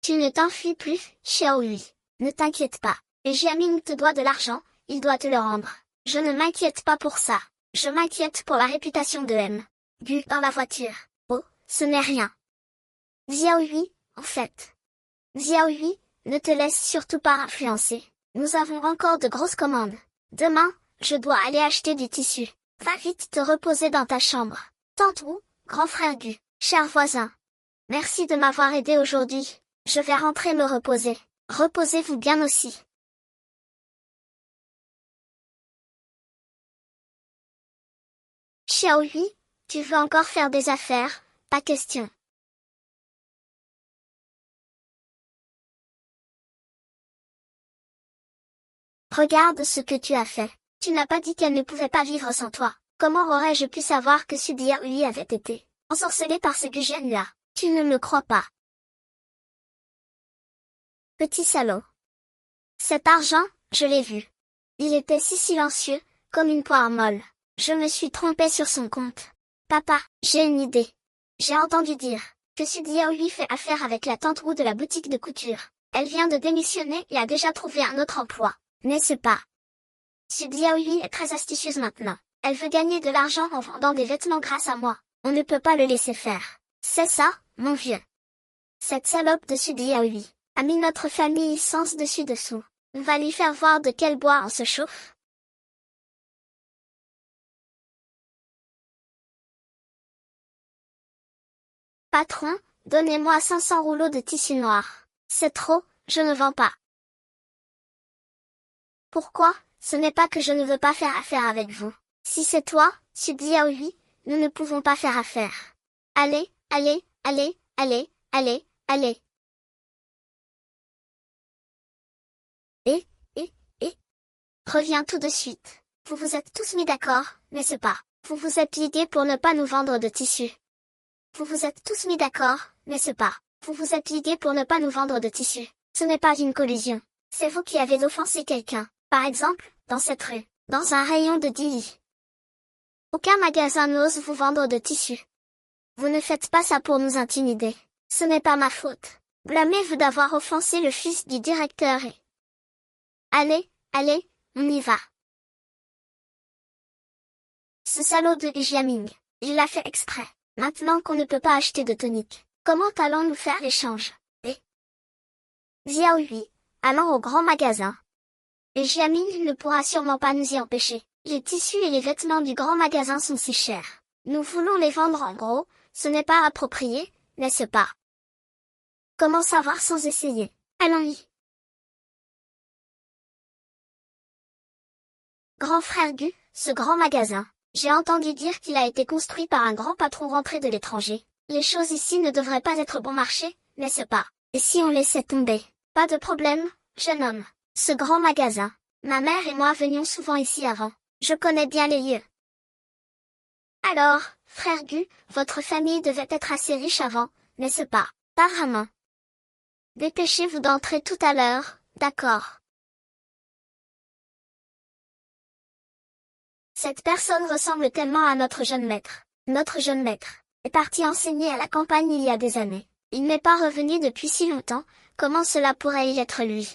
Tu ne t'enfuis plus, Xiaoyu. Ne t'inquiète pas. Et Jiaming te doit de l'argent, il doit te le rendre. Je ne m'inquiète pas pour ça. Je m'inquiète pour la réputation de M. Gu dans la voiture. Oh, ce n'est rien. Xiaoyu, en fait. Xiaoyu, ne te laisse surtout pas influencer. Nous avons encore de grosses commandes. Demain, je dois aller acheter du tissu. Va vite te reposer dans ta chambre. Tante Wu, grand frère Gu, cher voisin. Merci de m'avoir aidé aujourd'hui. Je vais rentrer me reposer. Reposez-vous bien aussi. Xiaohui, tu veux encore faire des affaires? Pas question. Regarde ce que tu as fait. Tu n'as pas dit qu'elle ne pouvait pas vivre sans toi. Comment aurais-je pu savoir que Sudiahui avait été ensorcelé par ce Gujian-là? Tu ne me crois pas. Petit salaud. Cet argent, je l'ai vu. Il était si silencieux, comme une poire molle. Je me suis trompée sur son compte. Papa, j'ai une idée. J'ai entendu dire que Sudiahui fait affaire avec la tante Wu de la boutique de couture. Elle vient de démissionner et a déjà trouvé un autre emploi. N'est-ce pas? Sudiahui est très astucieuse maintenant. Elle veut gagner de l'argent en vendant des vêtements grâce à moi. On ne peut pas le laisser faire. C'est ça, mon vieux. Cette salope de Sudiahui a mis notre famille sens dessus dessous. On va lui faire voir de quel bois on se chauffe. Patron, donnez-moi 500 rouleaux de tissu noir. C'est trop, je ne vends pas. Pourquoi? Ce n'est pas que je ne veux pas faire affaire avec vous. Si c'est toi, Sudiahui, nous ne pouvons pas faire affaire. Allez, allez, allez, allez, allez, allez. Et, et, reviens tout de suite. Vous vous êtes tous mis d'accord, n'est-ce pas? Vous vous êtes ligués pour ne pas nous vendre de tissu. Vous vous êtes tous mis d'accord, n'est-ce pas? Vous vous êtes ligués pour ne pas nous vendre de tissu. Ce n'est pas une collusion. C'est vous qui avez offensé quelqu'un. Par exemple, dans cette rue, dans un rayon de 10 lits. Aucun magasin n'ose vous vendre de tissu. Vous ne faites pas ça pour nous intimider. Ce n'est pas ma faute. Blâmez-vous d'avoir offensé le fils du directeur et... Allez, allez, on y va. Ce salaud de Jiaming, il l'a fait exprès. Maintenant qu'on ne peut pas acheter de tonique, comment allons-nous faire l'échange? Et Xiaohui, allons au grand magasin. Et Jiaming ne pourra sûrement pas nous y empêcher. Les tissus et les vêtements du grand magasin sont si chers. Nous voulons les vendre en gros, ce n'est pas approprié, n'est-ce pas? Comment savoir sans essayer? Allons-y. Grand frère Gu, ce grand magasin. J'ai entendu dire qu'il a été construit par un grand patron rentré de l'étranger. Les choses ici ne devraient pas être bon marché, n'est-ce pas? Et si on laissait tomber? Pas de problème, jeune homme. Ce grand magasin. Ma mère et moi venions souvent ici avant. Je connais bien les lieux. Alors, frère Gu, votre famille devait être assez riche avant, n'est-ce pas? Pas vraiment. Dépêchez-vous d'entrer tout à l'heure, d'accord? Cette personne ressemble tellement à notre jeune maître. Notre jeune maître est parti enseigner à la campagne il y a des années. Il n'est pas revenu depuis si longtemps, comment cela pourrait y être lui?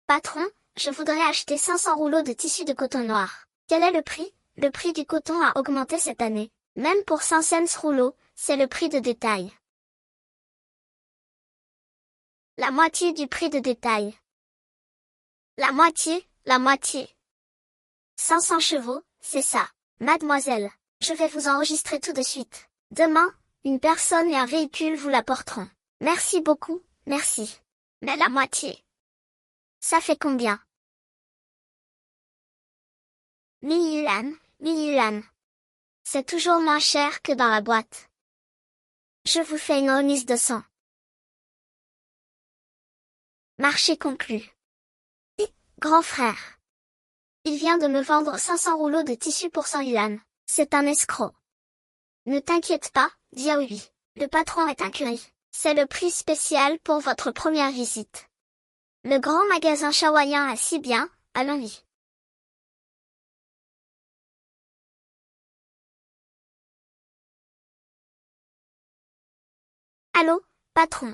Patron, je voudrais acheter 500 rouleaux de tissu de coton noir. Quel est le prix? Le prix du coton a augmenté cette année. Même pour 100 cents rouleaux, c'est le prix de détail. La moitié du prix de détail. La moitié, la moitié. 500 chevaux, c'est ça. Mademoiselle, je vais vous enregistrer tout de suite. Demain, une personne et un véhicule vous l'apporteront. Merci beaucoup, merci. Mais la moitié. Ça fait combien? 1000 yuan, 1000 yuan. C'est toujours moins cher que dans la boîte. Je vous fais une remise de 100. Marché conclu. Grand frère. Il vient de me vendre 500 rouleaux de tissu pour 100 yuan. C'est un escroc. Ne t'inquiète pas, Xiaohui. Le patron est incuré. C'est le prix spécial pour votre première visite. Le grand magasin Shaoyan a si bien, allons-y. Allô, patron.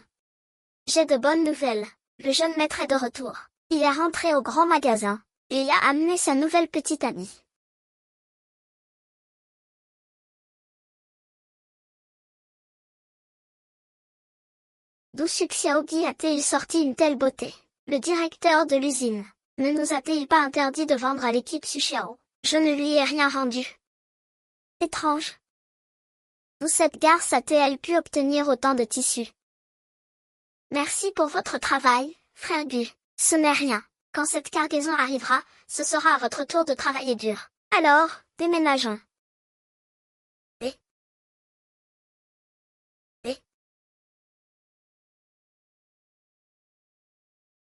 J'ai de bonnes nouvelles. Le jeune maître est de retour. Il est rentré au grand magasin, et il a amené sa nouvelle petite amie. D'où Xiaobi a-t-il sorti une telle beauté? Le directeur de l'usine ne nous a-t-il pas interdit de vendre à l'équipe Suxiao? Je ne lui ai rien rendu. Étrange. D'où cette garce a-t-elle pu obtenir autant de tissus? Merci pour votre travail, frère Gu. Ce n'est rien. Quand cette cargaison arrivera, ce sera à votre tour de travailler dur. Alors, déménageons. Et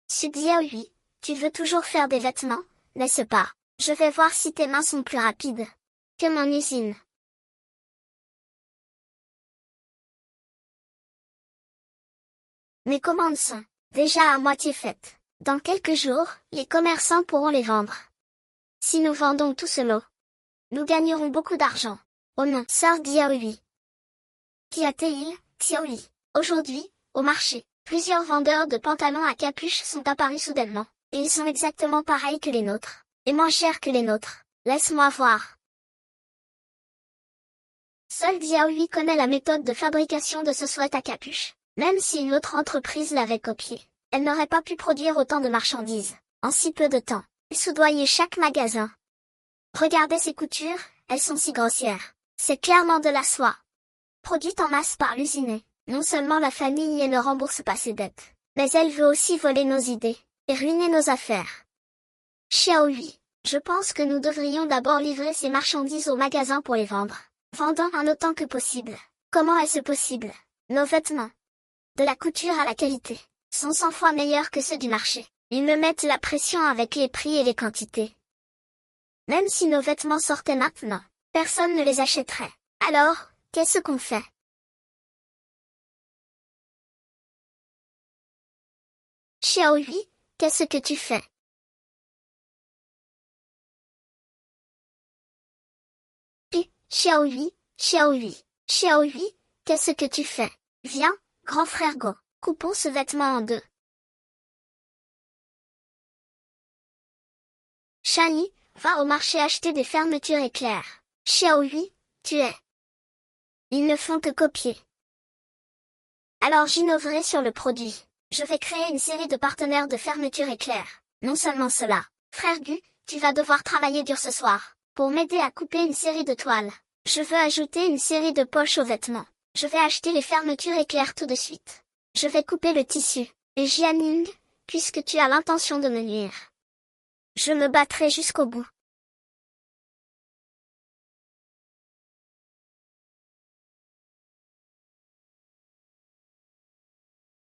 Sudia, oui, tu veux toujours faire des vêtements, n'est-ce pas? Je vais voir si tes mains sont plus rapides que mon usine. Mes commandes sont déjà à moitié faites. Dans quelques jours, les commerçants pourront les vendre. Si nous vendons tout ce lot, nous gagnerons beaucoup d'argent. Oh non, sœur Diaoui. Qui a-t-il, Xiaoli? Aujourd'hui, au marché, plusieurs vendeurs de pantalons à capuche sont apparus soudainement, et ils sont exactement pareils que les nôtres, et moins chers que les nôtres. Laisse-moi voir. Seul Diaoui connaît la méthode de fabrication de ce sweat à capuche. Même si une autre entreprise l'avait copié, elle n'aurait pas pu produire autant de marchandises, en si peu de temps, et soudoyer chaque magasin. Regardez ces coutures, elles sont si grossières. C'est clairement de la soie. Produite en masse par l'usiné, non seulement la famille ne rembourse pas ses dettes, mais elle veut aussi voler nos idées, et ruiner nos affaires. Xiaoyi, je pense que nous devrions d'abord livrer ces marchandises au magasin pour les vendre, vendant en autant que possible. Comment est-ce possible? Nos vêtements, de la couture à la qualité, sont 100 fois meilleurs que ceux du marché. Ils me mettent la pression avec les prix et les quantités. Même si nos vêtements sortaient maintenant, personne ne les achèterait. Alors, qu'est-ce qu'on fait? Xiaoyi, qu'est-ce que tu fais? Xiaoyi, qu'est-ce que tu fais? Viens, grand frère Go, coupons ce vêtement en deux. Shani, va au marché acheter des fermetures éclairs. Xiaoyi, tu es. Ils ne font que copier. Alors j'innoverai sur le produit. Je vais créer une série de partenaires de fermetures éclairs. Non seulement cela, frère Gu, tu vas devoir travailler dur ce soir, pour m'aider à couper une série de toiles. Je veux ajouter une série de poches aux vêtements. Je vais acheter les fermetures éclairs tout de suite. Je vais couper le tissu. Et Jianing, puisque tu as l'intention de me nuire, je me battrai jusqu'au bout.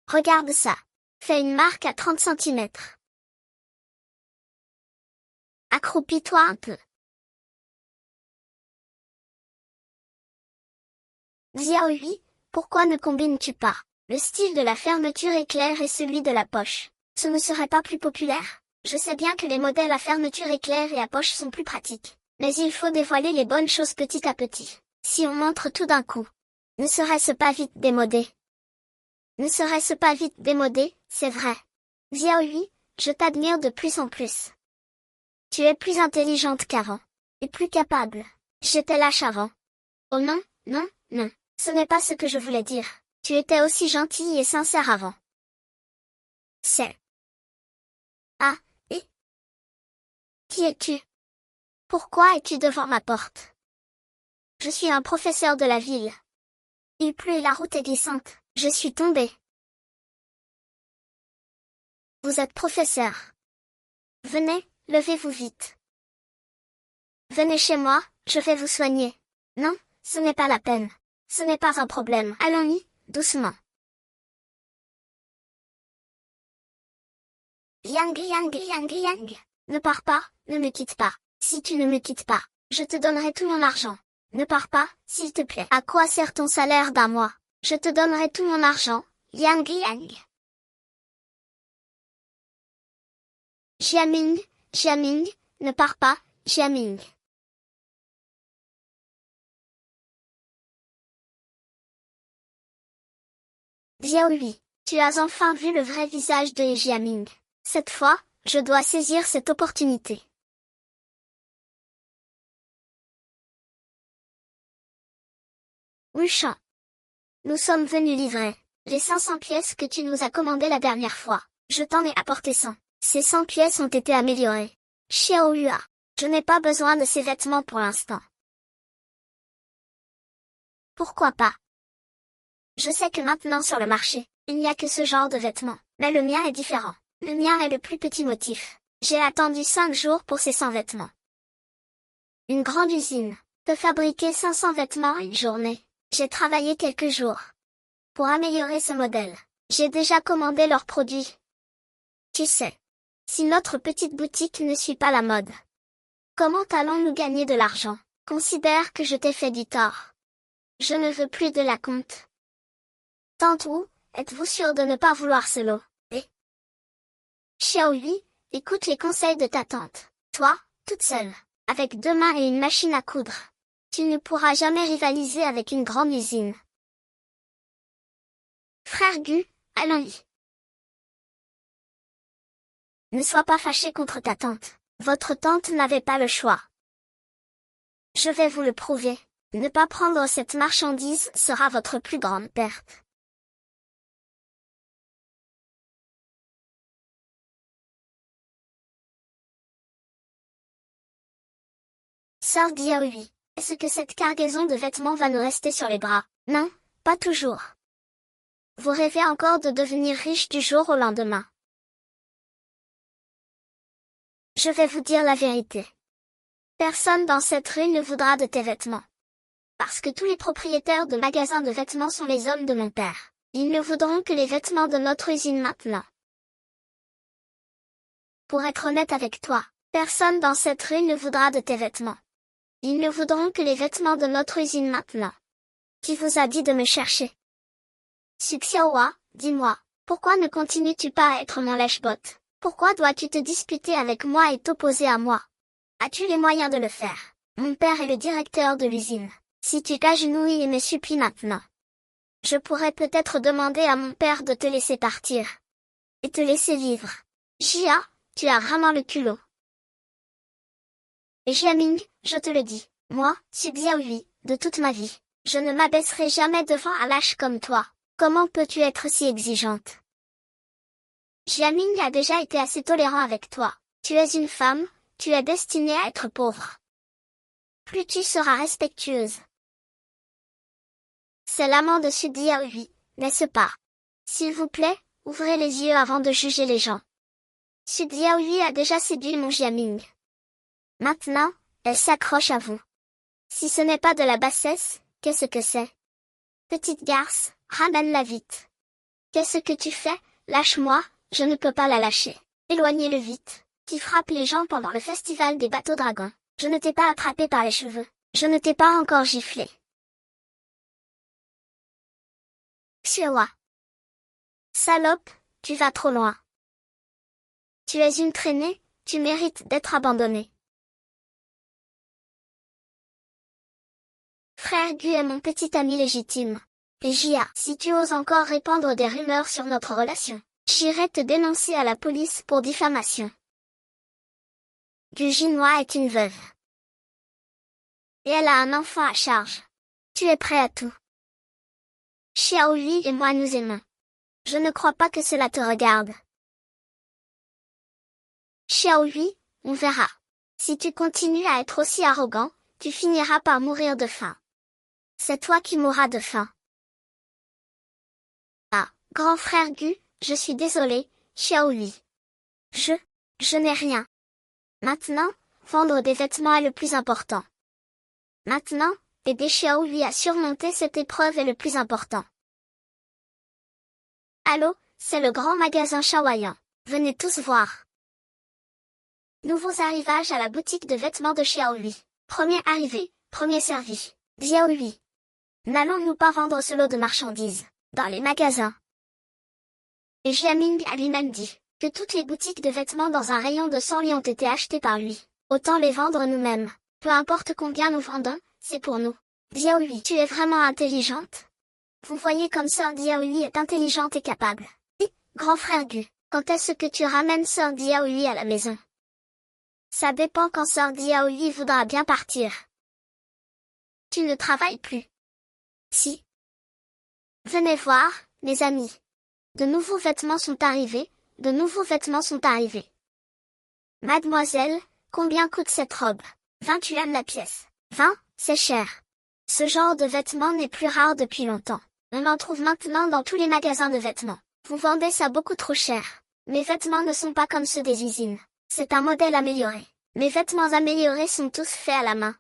Regarde ça. Fais une marque à 30 centimètres. Accroupis-toi un peu. Xiaoyi, pourquoi ne combines-tu pas le style de la fermeture éclair et celui de la poche? Ce ne serait pas plus populaire? Je sais bien que les modèles à fermeture éclair et à poche sont plus pratiques, mais il faut dévoiler les bonnes choses petit à petit. Si on montre tout d'un coup, ne serait-ce pas vite démodé? Ne serait-ce pas vite démodé, c'est vrai. Xiaoyi, je t'admire de plus en plus. Tu es plus intelligente qu'avant. Et plus capable. J'étais lâche avant. Oh non, non, non. Ce n'est pas ce que je voulais dire. Tu étais aussi gentille et sincère avant. C'est. Ah, et? Qui es-tu? Pourquoi es-tu devant ma porte? Je suis un professeur de la ville. Il pleut et la route est glissante. Je suis tombée. Vous êtes professeur. Venez, levez-vous vite. Venez chez moi, je vais vous soigner. Non, ce n'est pas la peine. Ce n'est pas un problème. Allons-y, doucement. Yang. Ne pars pas, ne me quitte pas. Si tu ne me quittes pas, je te donnerai tout mon argent. Ne pars pas, s'il te plaît. À quoi sert ton salaire d'un mois? Je te donnerai tout mon argent. Yang. Jiaming, ne pars pas, Jiaming. Xiaoyi, tu as enfin vu le vrai visage de Jiaming. Cette fois, je dois saisir cette opportunité. Wuchan. Nous sommes venus livrer les 500 pièces que tu nous as commandées la dernière fois. Je t'en ai apporté 100. Ces 100 pièces ont été améliorées. Xiao Hua, je n'ai pas besoin de ces vêtements pour l'instant. Pourquoi pas? Je sais que maintenant sur le marché, il n'y a que ce genre de vêtements, mais le mien est différent. Le mien est le plus petit motif. J'ai attendu 5 jours pour ces 100 vêtements. Une grande usine peut fabriquer 500 vêtements en une journée. J'ai travaillé quelques jours pour améliorer ce modèle. J'ai déjà commandé leurs produits. Tu sais, si notre petite boutique ne suit pas la mode, comment allons-nous gagner de l'argent? Considère que je t'ai fait du tort. Je ne veux plus de la compte. Tante Wu, êtes-vous sûr de ne pas vouloir ce lot? Xiaohui, écoute les conseils de ta tante. Toi, toute seule, avec 2 mains et une machine à coudre, tu ne pourras jamais rivaliser avec une grande usine. Frère Gu, allons-y. Ne sois pas fâché contre ta tante. Votre tante n'avait pas le choix. Je vais vous le prouver. Ne pas prendre cette marchandise sera votre plus grande perte. Sœur Xiaohui, est-ce que cette cargaison de vêtements va nous rester sur les bras? Non, pas toujours. Vous rêvez encore de devenir riche du jour au lendemain. Je vais vous dire la vérité. Personne dans cette rue ne voudra de tes vêtements. Parce que tous les propriétaires de magasins de vêtements sont les hommes de mon père. Ils ne voudront que les vêtements de notre usine maintenant. Pour être honnête avec toi, personne dans cette rue ne voudra de tes vêtements. Ils ne voudront que les vêtements de notre usine maintenant. Qui vous a dit de me chercher? Xiaohua, dis-moi, pourquoi ne continues-tu pas à être mon lèche-bot? Pourquoi dois-tu te disputer avec moi et t'opposer à moi? As-tu les moyens de le faire? Mon père est le directeur de l'usine. Si tu t'agenouilles et me supplies maintenant, je pourrais peut-être demander à mon père de te laisser partir. Et te laisser vivre. Jia, tu as vraiment le culot. Et Jiaming, je te le dis, moi, Xiaohui, de toute ma vie, je ne m'abaisserai jamais devant un lâche comme toi. Comment peux-tu être si exigeante? Jiaming a déjà été assez tolérant avec toi. Tu es une femme, tu es destinée à être pauvre. Plus tu seras respectueuse. C'est l'amant de Xiaohui, n'est-ce pas? S'il vous plaît, ouvrez les yeux avant de juger les gens. Xiaohui a déjà séduit mon Jiaming. Maintenant, elle s'accroche à vous. Si ce n'est pas de la bassesse, qu'est-ce que c'est? Petite garce, ramène-la vite. Qu'est-ce que tu fais? Lâche-moi, je ne peux pas la lâcher. Éloignez-le vite. Tu frappes les gens pendant le festival des bateaux dragons. Je ne t'ai pas attrapé par les cheveux. Je ne t'ai pas encore giflé. Xiaohua. Salope, tu vas trop loin. Tu es une traînée, tu mérites d'être abandonnée. Frère Gu est mon petit ami légitime. Et Jia, si tu oses encore répandre des rumeurs sur notre relation, j'irai te dénoncer à la police pour diffamation. Gu Jinhua est une veuve. Et elle a un enfant à charge. Tu es prêt à tout. Xiaohui et moi nous aimons. Je ne crois pas que cela te regarde. Xiaohui, on verra. Si tu continues à être aussi arrogant, tu finiras par mourir de faim. C'est toi qui mourras de faim. Ah, grand frère Gu, je suis désolé, Xiaohui. Je n'ai rien. Maintenant, vendre des vêtements est le plus important. Maintenant, aider Xiaohui à surmonter cette épreuve est le plus important. Allô, c'est le grand magasin Shaoyan. Venez tous voir. Nouveaux arrivages à la boutique de vêtements de Xiaohui. Premier arrivé, premier servi. Xiaohui. N'allons-nous pas vendre ce lot de marchandises dans les magasins? Et Jiaming a lui-même dit que toutes les boutiques de vêtements dans un rayon de 100 li ont été achetées par lui. Autant les vendre nous-mêmes. Peu importe combien nous vendons, c'est pour nous. Xiaohui, tu es vraiment intelligente. Vous voyez comme Sœur Xiaohui est intelligente et capable. Et, grand frère Gu, quand est-ce que tu ramènes Sœur Xiaohui à la maison? Ça dépend quand Sœur Xiaohui voudra bien partir. Tu ne travailles plus. Si. Venez voir, mes amis. De nouveaux vêtements sont arrivés, de nouveaux vêtements sont arrivés. Mademoiselle, combien coûte cette robe? 20 yuan la pièce. 20, c'est cher. Ce genre de vêtements n'est plus rare depuis longtemps. On en trouve maintenant dans tous les magasins de vêtements. Vous vendez ça beaucoup trop cher. Mes vêtements ne sont pas comme ceux des usines. C'est un modèle amélioré. Mes vêtements améliorés sont tous faits à la main.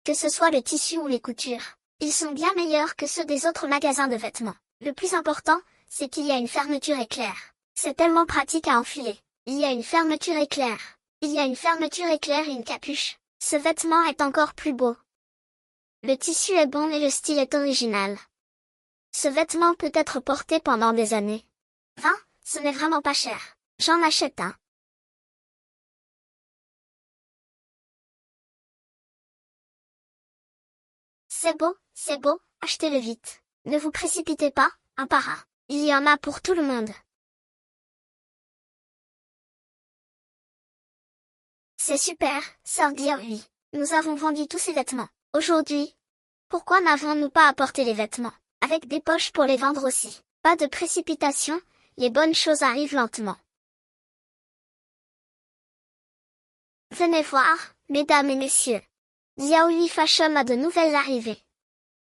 Que ce soit le tissu ou les coutures, ils sont bien meilleurs que ceux des autres magasins de vêtements. Le plus important, c'est qu'il y a une fermeture éclair. C'est tellement pratique à enfiler. Il y a une fermeture éclair. Il y a une fermeture éclair et une capuche. Ce vêtement est encore plus beau. Le tissu est bon et le style est original. Ce vêtement peut être porté pendant des années. 20, ce n'est vraiment pas cher. J'en achète un. C'est beau, achetez-le vite. Ne vous précipitez pas, un par un. Il y en a pour tout le monde. C'est super, sœur Diaoui. Nous avons vendu tous ces vêtements. Aujourd'hui, pourquoi n'avons-nous pas apporté les vêtements, avec des poches pour les vendre aussi? Pas de précipitation, les bonnes choses arrivent lentement. Venez voir, mesdames et messieurs. Diaoui Fashion a de nouvelles arrivées.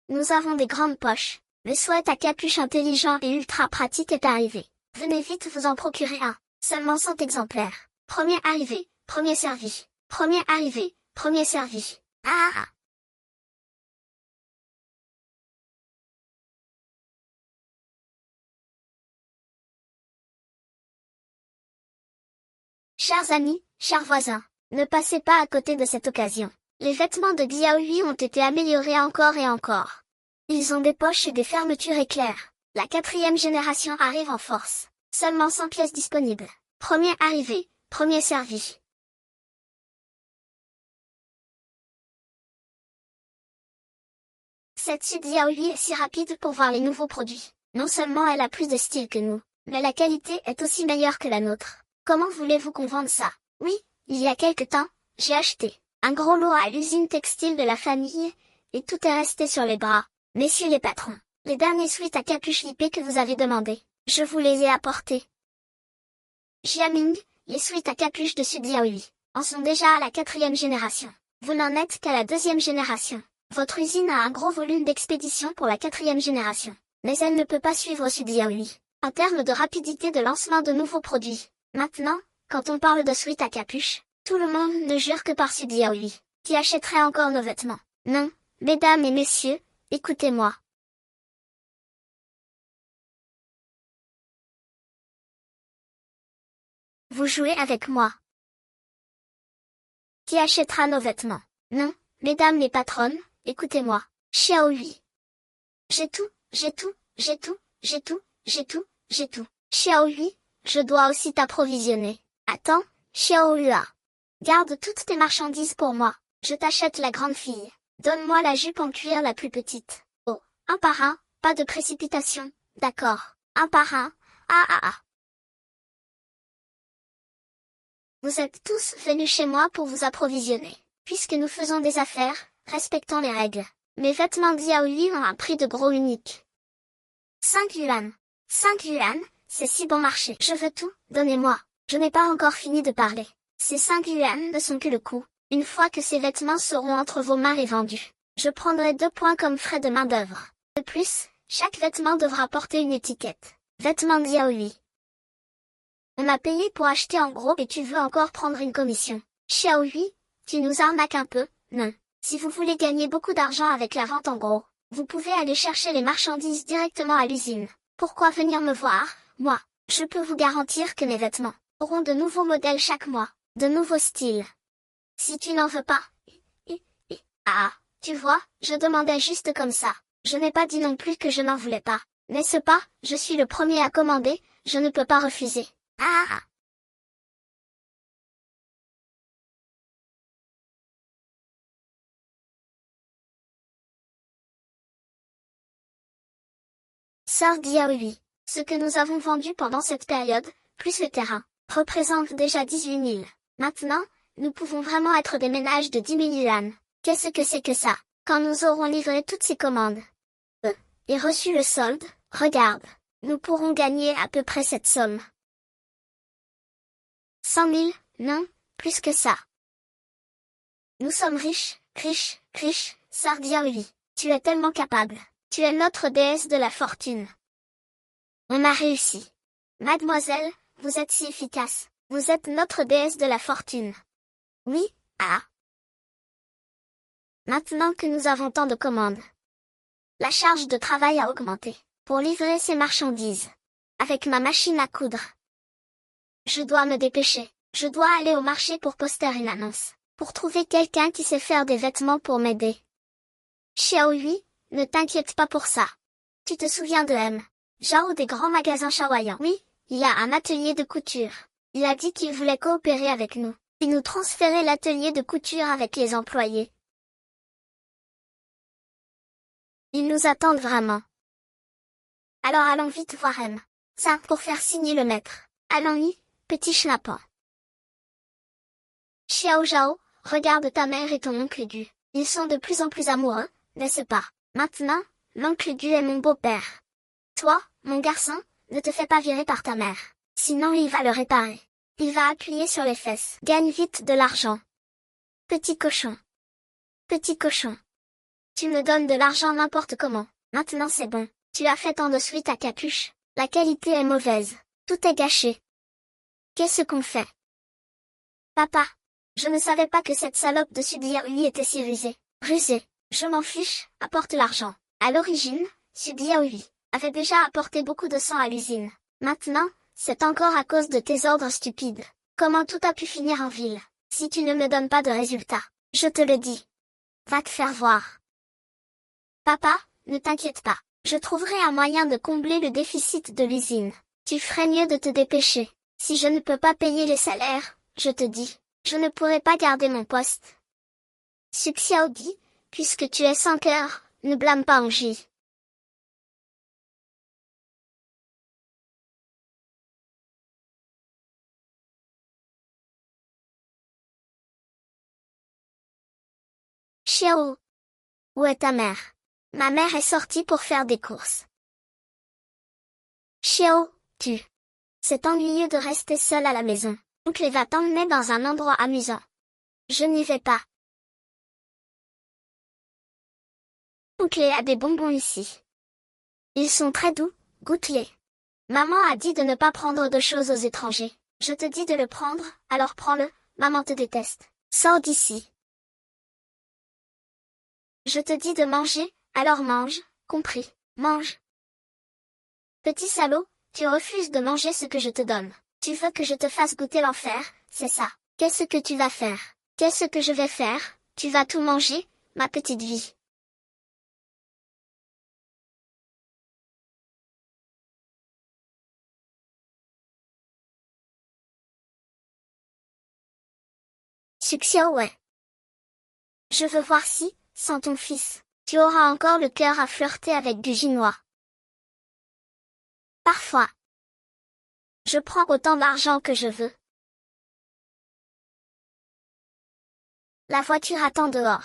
Nous avons des grandes poches. Le sweat à capuche intelligent et ultra pratique est arrivé. Venez vite vous en procurer un. Seulement 100 exemplaires. Premier arrivé, premier servi. Premier arrivé, premier servi. Ah! Chers amis, chers voisins, ne passez pas à côté de cette occasion. Les vêtements de Xiaoyu ont été améliorés encore et encore. Ils ont des poches et des fermetures éclairs. La 4e génération arrive en force. Seulement 100 pièces disponibles. Premier arrivé, premier servi. Cette suite Xiaoyu est si rapide pour voir les nouveaux produits. Non seulement elle a plus de style que nous, mais la qualité est aussi meilleure que la nôtre. Comment voulez-vous qu'on vende ça? Oui, il y a quelque temps, j'ai acheté un gros lot à l'usine textile de la famille, et tout est resté sur les bras. Messieurs les patrons, les derniers sweats à capuche lippée que vous avez demandés, je vous les ai apportés. Jiaming, les sweats à capuche de Sud Yaoi, en sont déjà à la 4e génération. Vous n'en êtes qu'à la 2e génération. Votre usine a un gros volume d'expédition pour la 4e génération, mais elle ne peut pas suivre Sud Yaoi, en termes de rapidité de lancement de nouveaux produits. Maintenant, quand on parle de sweats à capuche, tout le monde ne jure que par Sud Yaoi, qui achèterait encore nos vêtements. Non, mesdames et messieurs, écoutez-moi. Vous jouez avec moi. Qui achètera nos vêtements? Non, mesdames les patronnes, écoutez-moi. Xiaoyu. J'ai tout, j'ai tout, j'ai tout, j'ai tout, j'ai tout, j'ai tout. Xiaoyu, je dois aussi t'approvisionner. Attends, Xiaoyua. Garde toutes tes marchandises pour moi. Je t'achète la grande fille. Donne-moi la jupe en cuir la plus petite. Oh, un par un, pas de précipitation. D'accord. Un par un. Ah ah ah. Vous êtes tous venus chez moi pour vous approvisionner. Puisque nous faisons des affaires, respectons les règles. Mes vêtements Xiaoyu ont un prix de gros unique. 5 yuan. 5 yuan, c'est si bon marché. Je veux tout, donnez-moi. Je n'ai pas encore fini de parler. Ces 5 yuan ne sont que le coût. Une fois que ces vêtements seront entre vos mains et vendus, je prendrai 2 points comme frais de main-d'œuvre. De plus, chaque vêtement devra porter une étiquette. Vêtements Xiaoyu. On m'a payé pour acheter en gros et tu veux encore prendre une commission. Xiaoyu, tu nous arnaques un peu, non. Si vous voulez gagner beaucoup d'argent avec la vente en gros, vous pouvez aller chercher les marchandises directement à l'usine. Pourquoi venir me voir, moi? Je peux vous garantir que mes vêtements auront de nouveaux modèles chaque mois, de nouveaux styles. Si tu n'en veux pas, ah, tu vois, je demandais juste comme ça. Je n'ai pas dit non plus que je n'en voulais pas. N'est-ce pas, je suis le premier à commander, je ne peux pas refuser. Ah! Sœur Diaoui, ce que nous avons vendu pendant cette période, plus le terrain, représente déjà 18 000. Maintenant, nous pouvons vraiment être des ménages de 10 000 yuan. Qu'est-ce que c'est que ça? Quand nous aurons livré toutes ces commandes et reçu le solde, Regarde, nous pourrons gagner à peu près cette somme. 100 000, non, plus que ça. Nous sommes riches, riches, riches, Sardia oui. Tu es tellement capable. Tu es notre déesse de la fortune. On a réussi. Mademoiselle, vous êtes si efficace. Vous êtes notre déesse de la fortune. Oui, ah. Maintenant que nous avons tant de commandes. La charge de travail a augmenté. Pour livrer ces marchandises. Avec ma machine à coudre. Je dois me dépêcher. Je dois aller au marché pour poster une annonce. Pour trouver quelqu'un qui sait faire des vêtements pour m'aider. Xiaohui, ne t'inquiète pas pour ça. Tu te souviens de M. Zhao des grands magasins Shaoyan. Oui, il y a un atelier de couture. Il a dit qu'il voulait coopérer avec nous. Et nous transférer l'atelier de couture avec les employés. Ils nous attendent vraiment. Alors allons vite voir M. Ça, pour faire signer le maître. Allons-y, petit schnappant. Xiao Zhao, regarde ta mère et ton oncle Gu. Ils sont de plus en plus amoureux, n'est-ce pas? Maintenant, l'oncle Gu est mon beau-père. Toi, mon garçon, ne te fais pas virer par ta mère. Sinon il va le réparer. Il va appuyer sur les fesses. Gagne vite de l'argent. Petit cochon. Petit cochon. Tu me donnes de l'argent n'importe comment. Maintenant c'est bon. Tu as fait tant de suite à capuche. La qualité est mauvaise. Tout est gâché. Qu'est-ce qu'on fait? Papa. Je ne savais pas que cette salope de Subiaoui était si rusée. Rusée. Je m'en fiche, apporte l'argent. À l'origine, Subiaoui avait déjà apporté beaucoup de sang à l'usine. Maintenant, c'est encore à cause de tes ordres stupides. Comment tout a pu finir en ville? Si tu ne me donnes pas de résultats, je te le dis. Va te faire voir. Papa, ne t'inquiète pas. Je trouverai un moyen de combler le déficit de l'usine. Tu ferais mieux de te dépêcher. Si je ne peux pas payer les salaires, je te dis, je ne pourrai pas garder mon poste. Xiao dit, puisque tu es sans cœur, ne blâme pas Angie. Xiao. Où est ta mère? Ma mère est sortie pour faire des courses. Xiao, c'est ennuyeux de rester seule à la maison. Oncle va t'emmener dans un endroit amusant. Je n'y vais pas. Oncle a des bonbons ici. Ils sont très doux, goûte-les. Maman a dit de ne pas prendre de choses aux étrangers. Je te dis de le prendre, alors prends-le, maman te déteste. Sors d'ici. Je te dis de manger, alors mange, compris, mange. Petit salaud, tu refuses de manger ce que je te donne. Tu veux que je te fasse goûter l'enfer, c'est ça. Qu'est-ce que tu vas faire? Qu'est-ce que je vais faire? Tu vas tout manger, ma petite vie. Xiao ouais. Je veux voir si, sans ton fils, tu auras encore le cœur à flirter avec du chinois. Parfois. Je prends autant d'argent que je veux. La voiture attend dehors.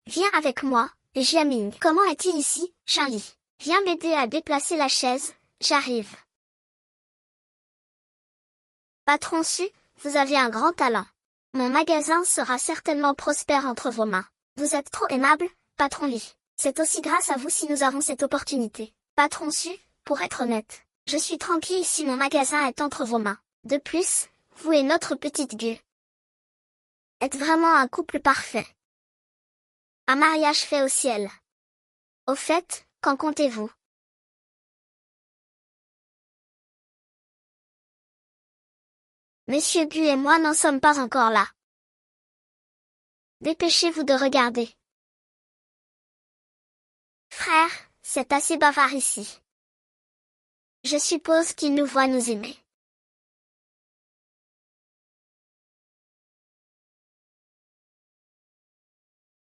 Viens avec moi, Jiaming. Comment est-il ici, Charlie? Viens m'aider à déplacer la chaise, j'arrive. Patron Su, vous avez un grand talent. Mon magasin sera certainement prospère entre vos mains. Vous êtes trop aimable, patron Li. C'est aussi grâce à vous si nous avons cette opportunité. Patron Su, pour être honnête, je suis tranquille si mon magasin est entre vos mains. De plus, vous et notre petite Gu êtes vraiment un couple parfait. Un mariage fait au ciel. Au fait, quand comptez-vous? Monsieur Gu et moi n'en sommes pas encore là. Dépêchez-vous de regarder. Frère, c'est assez bavard ici. Je suppose qu'il nous voit nous aimer.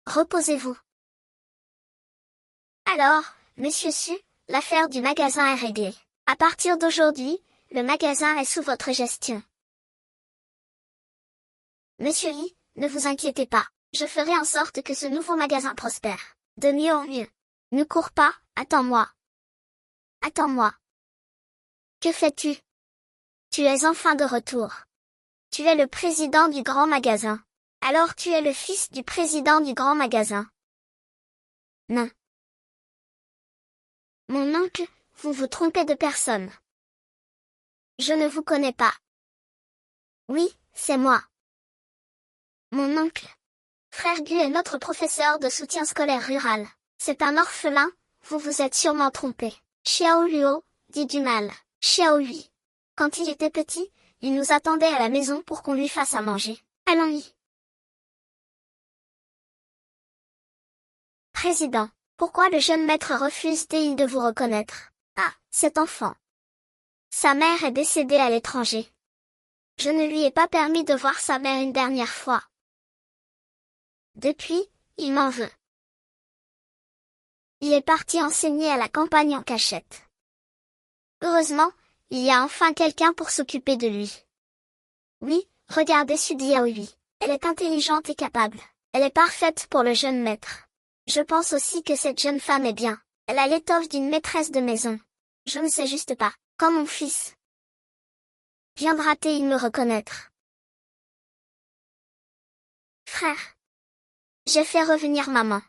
Reposez-vous. Alors, monsieur Su, l'affaire du magasin est réglée. À partir d'aujourd'hui, le magasin est sous votre gestion. Monsieur Li, ne vous inquiétez pas. Je ferai en sorte que ce nouveau magasin prospère. De mieux en mieux. Ne cours pas, attends-moi. Attends-moi. Que fais-tu? Tu es enfin de retour. Tu es le président du grand magasin. Alors tu es le fils du président du grand magasin. Non. Mon oncle, vous vous trompez de personne. Je ne vous connais pas. Oui, c'est moi. Mon oncle. Frère Gu est notre professeur de soutien scolaire rural. C'est un orphelin, vous vous êtes sûrement trompé. Xiao Luo, dit du mal. Xiao Hui. Quand il était petit, il nous attendait à la maison pour qu'on lui fasse à manger. Allons-y. Président, pourquoi le jeune maître refuse-t-il de vous reconnaître? Ah, cet enfant. Sa mère est décédée à l'étranger. Je ne lui ai pas permis de voir sa mère une dernière fois. Depuis, il m'en veut. Il est parti enseigner à la campagne en cachette. Heureusement, il y a enfin quelqu'un pour s'occuper de lui. Oui, regardez Sudi Aoi. Elle est intelligente et capable. Elle est parfaite pour le jeune maître. Je pense aussi que cette jeune femme est bien. Elle a l'étoffe d'une maîtresse de maison. Je ne sais juste pas, quand mon fils viendra-t-il me reconnaître? Frère. J'ai fait revenir maman.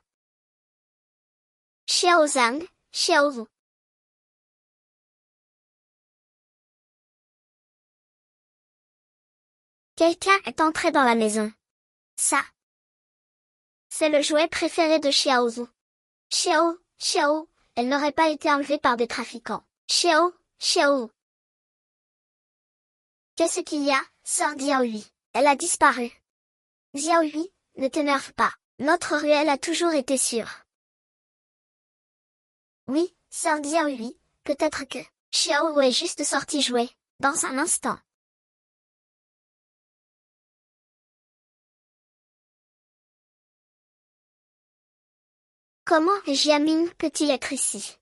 Xiao Zhang, Xiao Wu. Quelqu'un est entré dans la maison. Ça. C'est le jouet préféré de Xiao Zhu. Xiao, elle n'aurait pas été enlevée par des trafiquants. Xiao. Qu'est-ce qu'il y a, sœur Diaohui? Elle a disparu. Diaohui, ne t'énerve pas. Notre ruelle a toujours été sûre. Oui, sœur Diaohui, peut-être que Xiao est juste sorti jouer, dans un instant. Comment Jiaming peut-il être ici?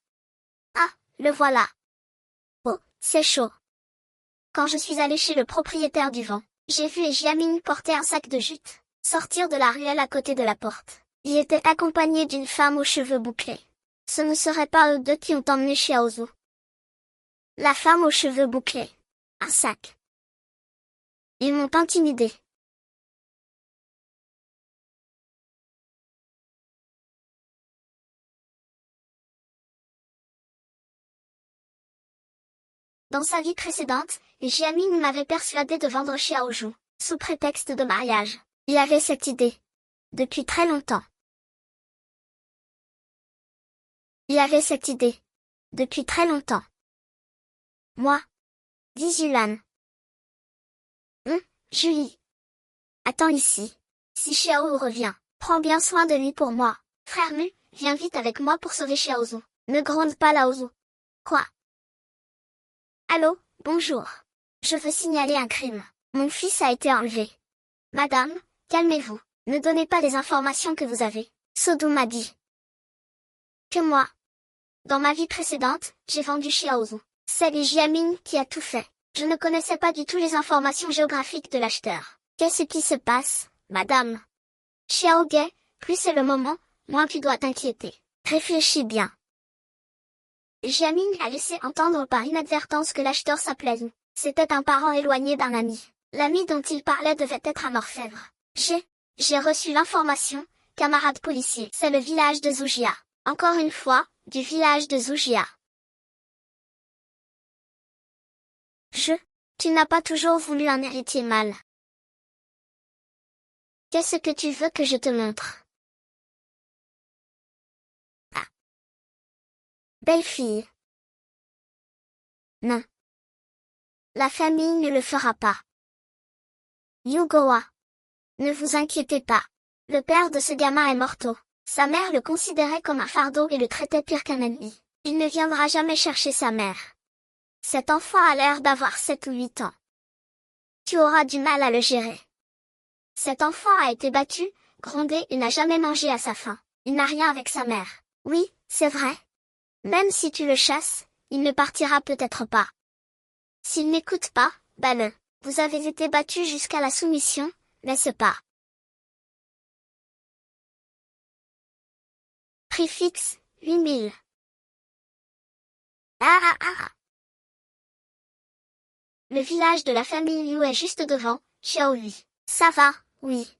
Ah, le voilà. Oh, c'est chaud. Quand je suis allée chez le propriétaire du vent, j'ai vu Jiaming porter un sac de jute, sortir de la ruelle à côté de la porte. Il était accompagné d'une femme aux cheveux bouclés. Ce ne serait pas eux deux qui ont emmené Xiaozu. La femme aux cheveux bouclés. Un sac. Ils m'ont intimidé. Dans sa vie précédente, Jiaming m'avait persuadé de vendre Xiaoju, sous prétexte de mariage. Il avait cette idée. Depuis très longtemps. Il avait cette idée. Depuis très longtemps. Moi. Dit Julan. Julie. Attends ici. Si Xiao revient, prends bien soin de lui pour moi. Frère Mu, viens vite avec moi pour sauver Xiaozu. Ne gronde pas Laozu. Quoi? Allô, bonjour. Je veux signaler un crime. Mon fils a été enlevé. Madame, calmez-vous. Ne donnez pas les informations que vous avez. Sodou m'a dit. Que moi. Dans ma vie précédente, j'ai vendu Xiaozu. C'est les Jiaming qui a tout fait. Je ne connaissais pas du tout les informations géographiques de l'acheteur. Qu'est-ce qui se passe, madame? Xiao Gai, plus c'est le moment, moins tu dois t'inquiéter. Réfléchis bien. Jiaming a laissé entendre par inadvertance que l'acheteur s'appelait Zhu. C'était un parent éloigné d'un ami. L'ami dont il parlait devait être un orfèvre. J'ai reçu l'information, camarade policier. C'est le village de Zujia. Encore une fois, du village de Zujia. Tu n'as pas toujours voulu un héritier mâle. Qu'est-ce que tu veux que je te montre? Ah. Belle fille. Non. La famille ne le fera pas. Yugoa. Ne vous inquiétez pas. Le père de ce gamin est morto. Sa mère le considérait comme un fardeau et le traitait pire qu'un ennemi. Il ne viendra jamais chercher sa mère. Cet enfant a l'air d'avoir 7 ou 8 ans. Tu auras du mal à le gérer. Cet enfant a été battu, grondé et n'a jamais mangé à sa faim. Il n'a rien avec sa mère. Oui, c'est vrai. Même si tu le chasses, il ne partira peut-être pas. S'il n'écoute pas, le. Vous avez été battu jusqu'à la soumission, n'est-ce pas? Prix fixe, 8000. Ah ah ah ah. Le village de la famille Liu est juste devant, Xiao Lui. Ça va, oui.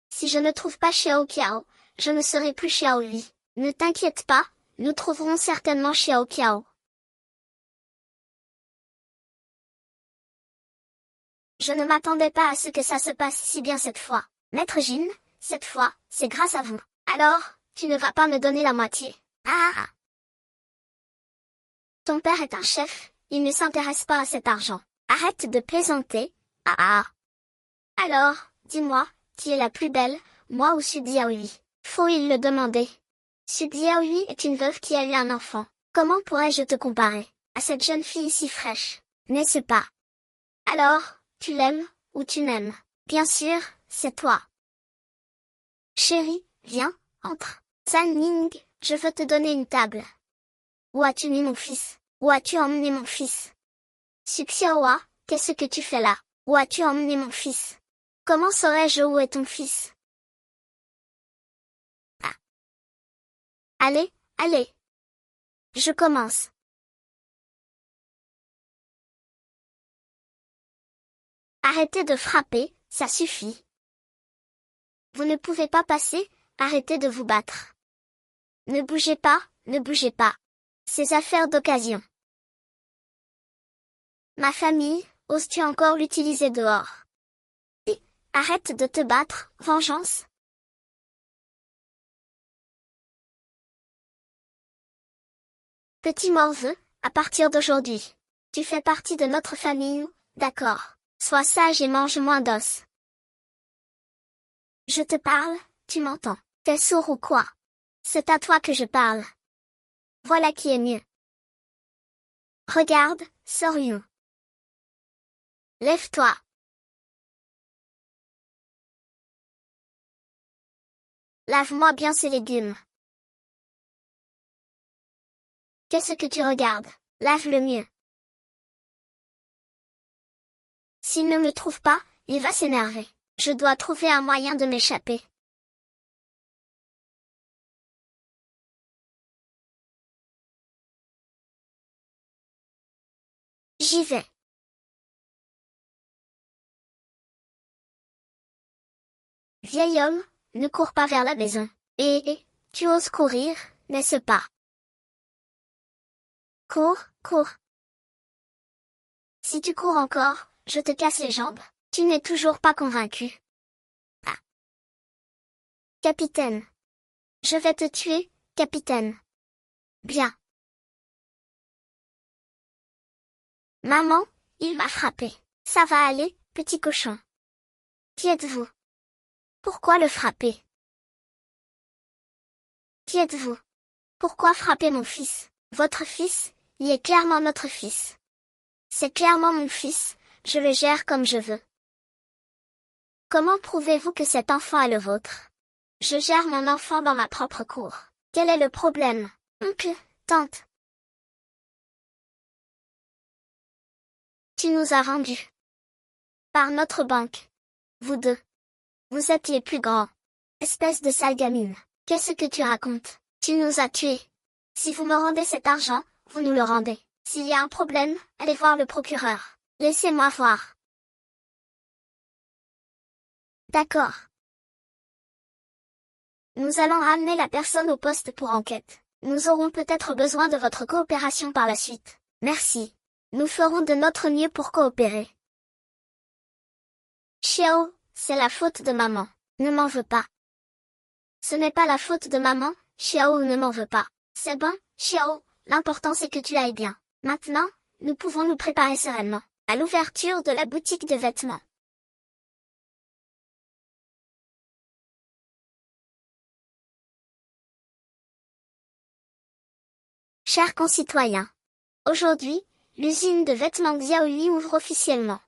Si je ne trouve pas Xiao Qiao, je ne serai plus Xiao Lui. Ne t'inquiète pas, nous trouverons certainement Xiao Qiao. Je ne m'attendais pas à ce que ça se passe si bien cette fois. Maître Jin, cette fois, c'est grâce à vous. Alors, tu ne vas pas me donner la moitié. Ah ah. Ton père est un chef, il ne s'intéresse pas à cet argent. Arrête de plaisanter. Ah ah. Alors, dis-moi, qui est la plus belle, moi ou Su Diaoyu? Faut-il le demander? Su Diaoyu est une veuve qui a eu un enfant. Comment pourrais-je te comparer à cette jeune fille si fraîche, n'est-ce pas? Alors, tu l'aimes, ou tu n'aimes? Bien sûr, c'est toi. Chérie, viens, entre. San Ning, je veux te donner une table. Où as-tu mis mon fils? Où as-tu emmené mon fils? Su Xiaohua, qu'est-ce que tu fais là? Où as-tu emmené mon fils? Comment saurais-je où est ton fils? Ah. Allez, allez. Je commence. Arrêtez de frapper, ça suffit. Vous ne pouvez pas passer, arrêtez de vous battre. Ne bougez pas, ne bougez pas. Ces affaires d'occasion. Ma famille, oses-tu encore l'utiliser dehors? Et, arrête de te battre, vengeance. Petit morveux, à partir d'aujourd'hui. Tu fais partie de notre famille, d'accord. Sois sage et mange moins d'os. Je te parle, tu m'entends. T'es sourd ou quoi? C'est à toi que je parle. Voilà qui est mieux. Regarde, Soryu. Lève-toi. Lave-moi bien ces légumes. Qu'est-ce que tu regardes? Lave-le mieux. S'il ne me trouve pas, il va s'énerver. Je dois trouver un moyen de m'échapper. J'y vais. Vieil homme, ne cours pas vers la maison. Tu oses courir, n'est-ce pas? Cours, cours. Si tu cours encore, je te casse les jambes. Tu n'es toujours pas convaincu. Ah. Capitaine. Je vais te tuer, capitaine. Bien. Maman, il m'a frappé. Ça va aller, petit cochon. Qui êtes-vous? Pourquoi le frapper? Qui êtes-vous? Pourquoi frapper mon fils? Votre fils, il est clairement notre fils. C'est clairement mon fils, je le gère comme je veux. Comment prouvez-vous que cet enfant est le vôtre? Je gère mon enfant dans ma propre cour. Quel est le problème? Oncle, tante. Tu nous as rendus. Par notre banque. Vous deux. Vous êtes les plus grands. Espèce de sale gamine. Qu'est-ce que tu racontes? Tu nous as tués. Si vous me rendez cet argent, vous nous le rendez. S'il y a un problème, allez voir le procureur. Laissez-moi voir. D'accord. Nous allons ramener la personne au poste pour enquête. Nous aurons peut-être besoin de votre coopération par la suite. Merci. Nous ferons de notre mieux pour coopérer. Xiao, c'est la faute de maman. Ne m'en veux pas. Ce n'est pas la faute de maman, Xiao ne m'en veut pas. C'est bon, Xiao, l'important c'est que tu ailles bien. Maintenant, nous pouvons nous préparer sereinement à l'ouverture de la boutique de vêtements. Chers concitoyens, aujourd'hui, l'usine de vêtements Xiaoyi ouvre officiellement.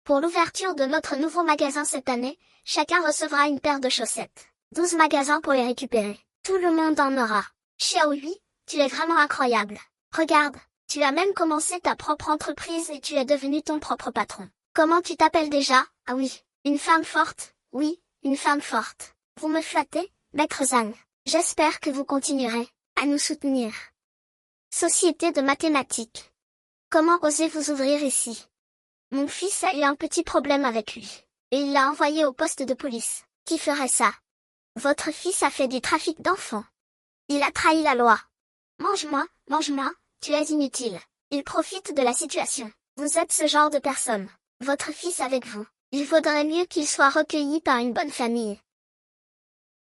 Pour l'ouverture de notre nouveau magasin cette année, chacun recevra une paire de chaussettes. 12 magasins pour les récupérer. Tout le monde en aura. Xiaoyi, tu es vraiment incroyable. Regarde, tu as même commencé ta propre entreprise et tu es devenu ton propre patron. Comment tu t'appelles déjà? Ah oui, Une femme forte, oui, une femme forte. Vous me flattez, maître Zhang. J'espère que vous continuerez à nous soutenir. Société de mathématiques. Comment osez vous ouvrir ici? Mon fils a eu un petit problème avec lui, et il l'a envoyé au poste de police. Qui ferait ça? Votre fils a fait du trafic d'enfants. Il a trahi la loi. Mange-moi, tu es inutile. Il profite de la situation. Vous êtes ce genre de personne. Votre fils avec vous. Il vaudrait mieux qu'il soit recueilli par une bonne famille.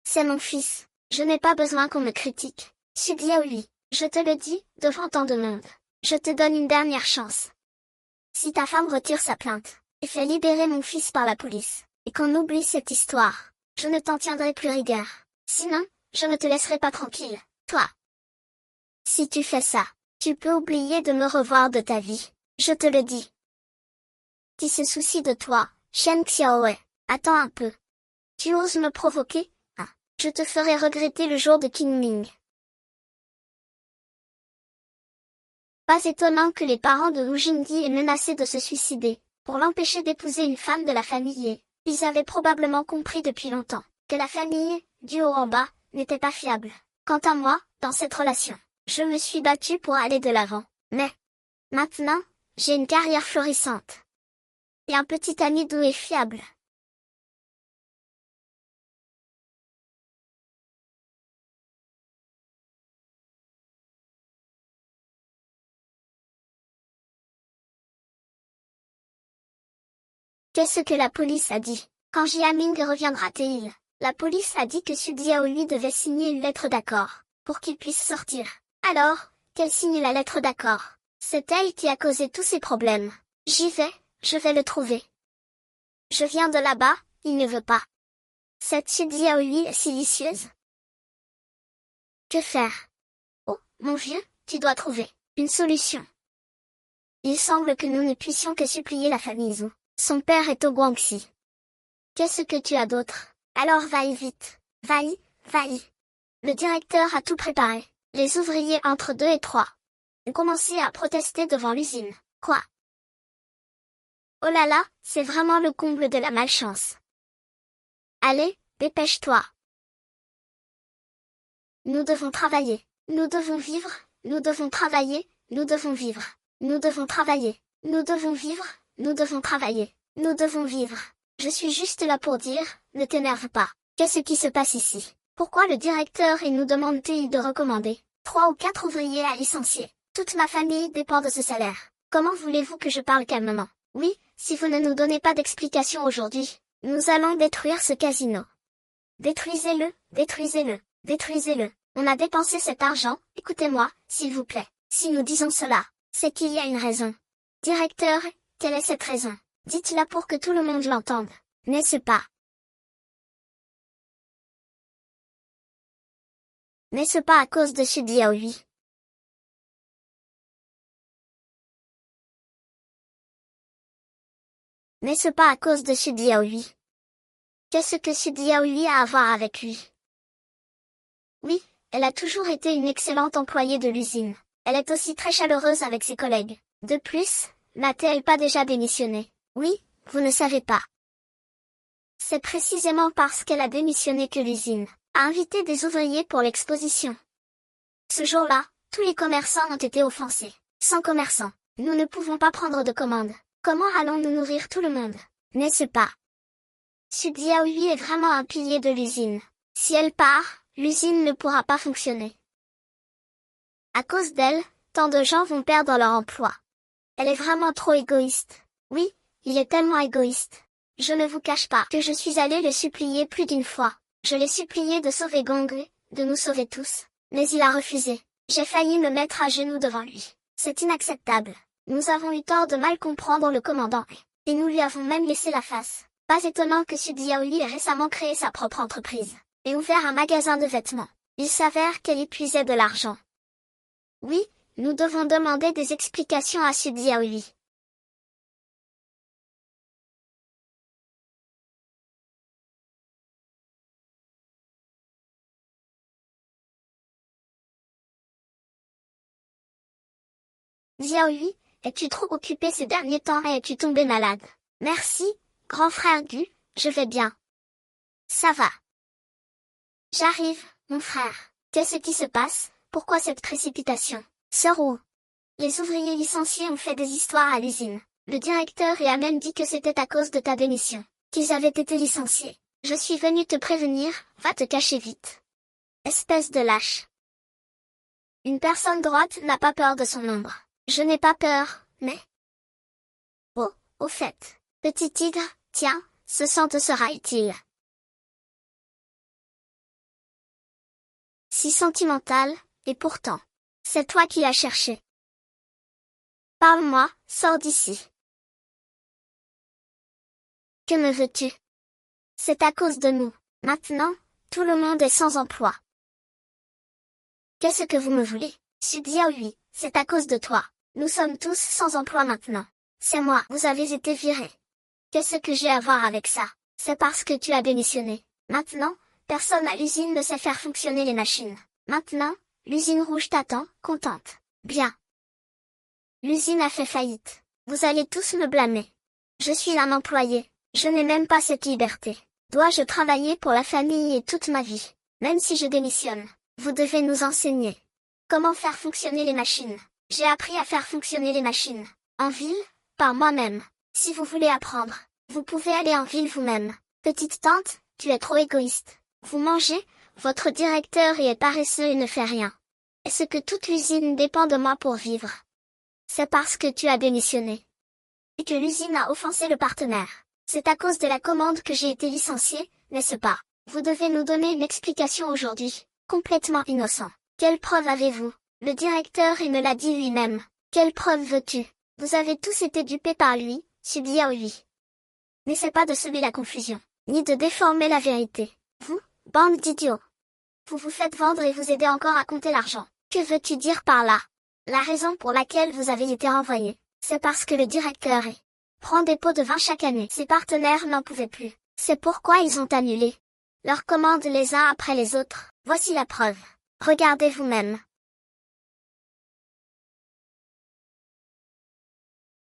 C'est mon fils. Je n'ai pas besoin qu'on me critique. Sudiaoui, je te le dis, devant tant de monde. Je te donne une dernière chance. Si ta femme retire sa plainte, et fait libérer mon fils par la police, et qu'on oublie cette histoire, je ne t'en tiendrai plus rigueur. Sinon, je ne te laisserai pas tranquille, toi. Si tu fais ça, tu peux oublier de me revoir de ta vie, je te le dis. Qui se soucie de toi, Shen Xiaowei, attends un peu. Tu oses me provoquer? Ah, je te ferai regretter le jour de Qingming. Pas étonnant que les parents de Wu Jingyi aient menacé de se suicider, pour l'empêcher d'épouser une femme de la famille et, ils avaient probablement compris depuis longtemps, que la famille, du haut en bas, n'était pas fiable. Quant à moi, dans cette relation, je me suis battue pour aller de l'avant. Mais, maintenant, j'ai une carrière florissante. Et un petit ami doux et fiable. Qu'est-ce que la police a dit? Quand Jiaming reviendra-t-il? La police a dit que Su Diaoyu devait signer une lettre d'accord, pour qu'il puisse sortir. Alors, qu'elle signe la lettre d'accord. C'est elle qui a causé tous ces problèmes. J'y vais, je vais le trouver. Je viens de là-bas, il ne veut pas. Cette Su Diaoyu est silicieuse. Que faire? Oh, mon vieux, tu dois trouver une solution. Il semble que nous ne puissions que supplier la famille Zhou. Son père est au Guangxi. Qu'est-ce que tu as d'autre? Alors vaille vite. Vaille. Le directeur a tout préparé. Les ouvriers entre 2 et 3 ont commencé à protester devant l'usine. Quoi? Oh là là, c'est vraiment le comble de la malchance. Allez, dépêche-toi. Nous devons travailler. Nous devons vivre. Nous devons travailler. Nous devons vivre. Nous devons travailler. Nous devons vivre. Nous devons travailler. Nous devons vivre. Je suis juste là pour dire, ne t'énerve pas. Qu'est-ce qui se passe ici? Pourquoi le directeur et nous demande-t-il de recommander 3 ou 4 ouvriers à licencier? Toute ma famille dépend de ce salaire. Comment voulez-vous que je parle calmement? Oui, si vous ne nous donnez pas d'explication aujourd'hui, nous allons détruire ce casino. Détruisez-le, détruisez-le, détruisez-le. On a dépensé cet argent, écoutez-moi, s'il vous plaît. Si nous disons cela, c'est qu'il y a une raison. Directeur, quelle est cette raison? Dites-la pour que tout le monde l'entende, n'est-ce pas? N'est-ce pas à cause de Su Diaoyu? N'est-ce pas à cause de Su Diaoyu? Qu'est-ce que Su Diaoyu a à voir avec lui? Oui, elle a toujours été une excellente employée de l'usine. Elle est aussi très chaleureuse avec ses collègues. De plus, n'a-t-elle pas déjà démissionné? Oui, vous ne savez pas. C'est précisément parce qu'elle a démissionné que l'usine a invité des ouvriers pour l'exposition. Ce jour-là, tous les commerçants ont été offensés. Sans commerçants, nous ne pouvons pas prendre de commandes. Comment allons-nous nourrir tout le monde? N'est-ce pas? Su Diaoyu est vraiment un pilier de l'usine. Si elle part, l'usine ne pourra pas fonctionner. À cause d'elle, tant de gens vont perdre leur emploi. Elle est vraiment trop égoïste. Oui, il est tellement égoïste. Je ne vous cache pas que je suis allée le supplier plus d'une fois. Je l'ai supplié de sauver Gongui, de nous sauver tous. Mais il a refusé. J'ai failli me mettre à genoux devant lui. C'est inacceptable. Nous avons eu tort de mal comprendre le commandant, et nous lui avons même laissé la face. Pas étonnant que Su Diaoyu ait récemment créé sa propre entreprise, et ouvert un magasin de vêtements. Il s'avère qu'elle y puisait de l'argent. Oui, nous devons demander des explications à Su Diaoyu. Diaoyu, es-tu trop occupé ces derniers temps et es-tu tombé malade? Merci, grand frère Gu, Je vais bien. Ça va. J'arrive, mon frère. Qu'est-ce qui se passe? Pourquoi cette précipitation? Sœur Wu. Les ouvriers licenciés ont fait des histoires à l'usine. Le directeur a même dit que c'était à cause de ta démission qu'ils avaient été licenciés. Je suis venu te prévenir, va te cacher vite. Espèce de lâche. Une personne droite n'a pas peur de son ombre. Je n'ai pas peur, mais... Oh, au fait. Petit tigre, tiens, ce sang te sera utile. Si sentimental, et pourtant. C'est toi qui l'as cherché. Parle-moi, sors d'ici. Que me veux-tu? C'est à cause de nous. Maintenant, tout le monde est sans emploi. Qu'est-ce que vous me voulez? Sudia oui, c'est à cause de toi. Nous sommes tous sans emploi maintenant. C'est moi, vous avez été viré. Qu'est-ce que j'ai à voir avec ça? C'est parce que tu as démissionné. Maintenant, personne à l'usine ne sait faire fonctionner les machines. Maintenant, l'usine rouge t'attend, contente. Bien. L'usine a fait faillite. Vous allez tous me blâmer. Je suis un employé. Je n'ai même pas cette liberté. Dois-je travailler pour la famille et toute ma vie? Même si je démissionne, vous devez nous enseigner. Comment faire fonctionner les machines? J'ai appris à faire fonctionner les machines. En ville, par moi-même. Si vous voulez apprendre, vous pouvez aller en ville vous-même. Petite tante, tu es trop égoïste. Vous mangez, votre directeur est paresseux et ne fait rien. Est-ce que toute l'usine dépend de moi pour vivre? C'est parce que tu as démissionné. Et que l'usine a offensé le partenaire. C'est à cause de la commande que j'ai été licencié, n'est-ce pas? Vous devez nous donner une explication aujourd'hui. Complètement innocent. Quelle preuve avez-vous? Le directeur me l'a dit lui-même. Quelle preuve veux-tu? Vous avez tous été dupés par lui, Subia oui. N'essaie pas de semer la confusion, ni de déformer la vérité. Vous, bande d'idiots. Vous vous faites vendre et vous aidez encore à compter l'argent. Que veux-tu dire par là? La raison pour laquelle vous avez été renvoyé, c'est parce que le directeur prend des pots de vin chaque année. Ses partenaires n'en pouvaient plus. C'est pourquoi ils ont annulé leurs commandes les uns après les autres. Voici la preuve. Regardez vous-même.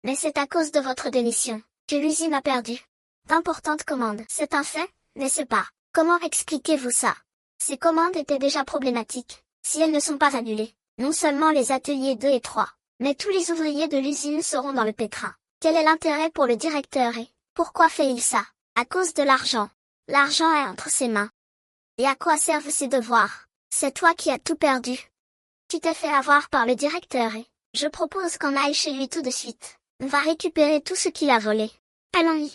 Mais c'est à cause de votre démission que l'usine a perdu d'importantes commandes. C'est un fait, n'est-ce pas? Comment expliquez-vous ça? Ces commandes étaient déjà problématiques. Si elles ne sont pas annulées, non seulement les ateliers 2 et 3, mais tous les ouvriers de l'usine seront dans le pétrin. Quel est l'intérêt pour le directeur et pourquoi fait-il ça? À cause de l'argent. L'argent est entre ses mains. Et à quoi servent ses devoirs? C'est toi qui as tout perdu. Tu t'es fait avoir par le directeur et je propose qu'on aille chez lui tout de suite. On va récupérer tout ce qu'il a volé. Allons-y.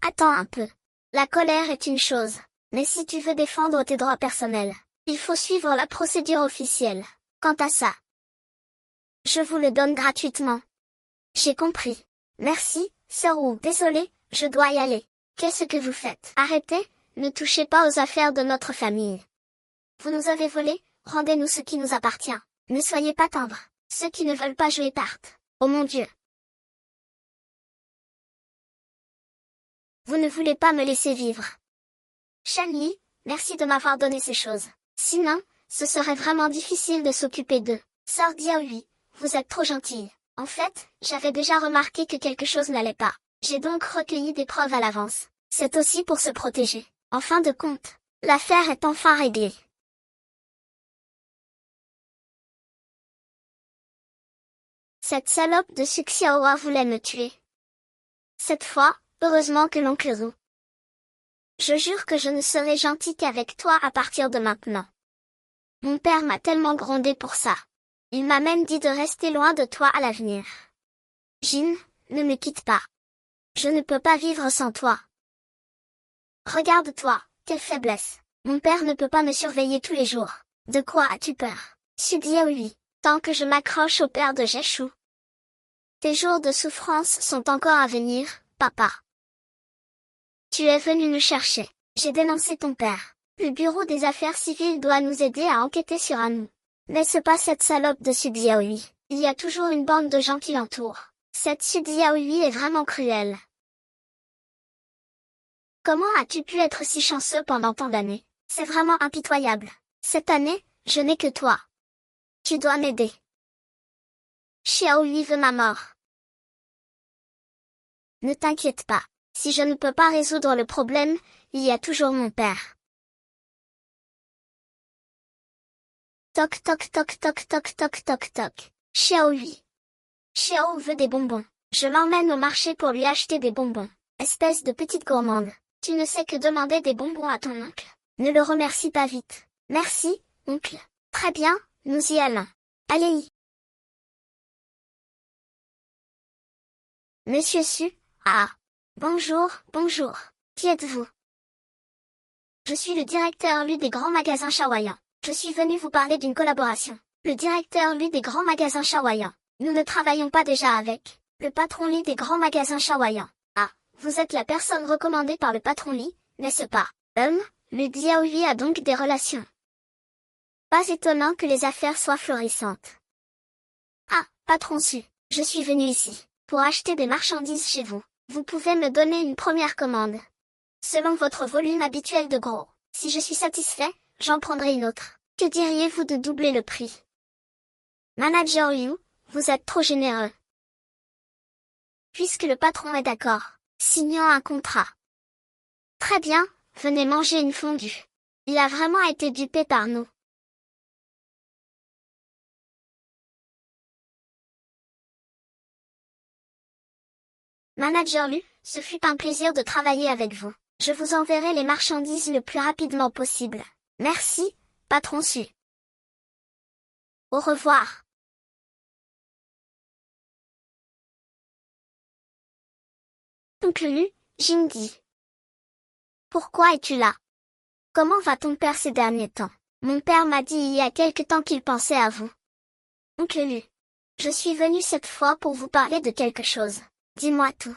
Attends un peu. La colère est une chose. Mais si tu veux défendre tes droits personnels, il faut suivre la procédure officielle. Quant à ça, je vous le donne gratuitement. J'ai compris. Merci, sœur Wu. Désolé, je dois y aller. Qu'est-ce que vous faites? Arrêtez, ne touchez pas aux affaires de notre famille. Vous nous avez volé, rendez-nous ce qui nous appartient. Ne soyez pas tendres. Ceux qui ne veulent pas jouer partent. Oh mon Dieu. Vous ne voulez pas me laisser vivre. Shanli, merci de m'avoir donné ces choses. Sinon, ce serait vraiment difficile de s'occuper d'eux. Sœur Diaoui, vous êtes trop gentille. En fait, j'avais déjà remarqué que quelque chose n'allait pas. J'ai donc recueilli des preuves à l'avance. C'est aussi pour se protéger. En fin de compte, l'affaire est enfin réglée. Cette salope de Suxiaoa voulait me tuer. Cette fois, heureusement que l'oncle Ru. Je jure que je ne serai gentil qu'avec toi à partir de maintenant. Mon père m'a tellement grondé pour ça. Il m'a même dit de rester loin de toi à l'avenir. Jin, ne me quitte pas. Je ne peux pas vivre sans toi. Regarde-toi, quelle faiblesse. Mon père ne peut pas me surveiller tous les jours. De quoi as-tu peur? Sudia oui, tant que je m'accroche au père de Jeshu. Tes jours de souffrance sont encore à venir, papa. Tu es venu nous chercher. J'ai dénoncé ton père. Le bureau des affaires civiles doit nous aider à enquêter sur Anu. N'est-ce pas cette salope de Sudiaoui? Il y a toujours une bande de gens qui l'entourent. Cette Sudiaoui est vraiment cruelle. Comment as-tu pu être si chanceux pendant tant d'années? C'est vraiment impitoyable. Cette année, je n'ai que toi. Tu dois m'aider. Xiaoyu veut ma mort. Ne t'inquiète pas. Si je ne peux pas résoudre le problème, il y a toujours mon père. Toc toc toc toc toc toc toc toc. Xiao Hui. Xiao veut des bonbons. Je l'emmène au marché pour lui acheter des bonbons. Espèce de petite gourmande. Tu ne sais que demander des bonbons à ton oncle. Ne le remercie pas vite. Merci, oncle. Très bien, nous y allons. Allez. Monsieur Su. Ah. Bonjour, bonjour. Qui êtes-vous? Je suis le directeur Lu des grands magasins Shaoyan. Je suis venu vous parler d'une collaboration. Le directeur Lu des grands magasins Shaoyan. Nous ne travaillons pas déjà avec le patron Li des grands magasins Shaoyan. Ah, vous êtes la personne recommandée par le patron Li, n'est-ce pas? Le Xiaohui a donc des relations. Pas étonnant que les affaires soient florissantes. Ah, patron Su, je suis venu ici pour acheter des marchandises chez vous. Vous pouvez me donner une première commande. Selon votre volume habituel de gros, si je suis satisfait, j'en prendrai une autre. Que diriez-vous de doubler le prix? Manager Liu, vous êtes trop généreux. Puisque le patron est d'accord, signons un contrat. Très bien, venez manger une fondue. Il a vraiment été dupé par nous. Manager Lu, ce fut un plaisir de travailler avec vous. Je vous enverrai les marchandises le plus rapidement possible. Merci, patron Su. Au revoir. Oncle Lu, Jingdi. Pourquoi es-tu là? Comment va ton père ces derniers temps? Mon père m'a dit il y a quelque temps qu'il pensait à vous. Oncle Lu. Je suis venu cette fois pour vous parler de quelque chose. Dis-moi tout.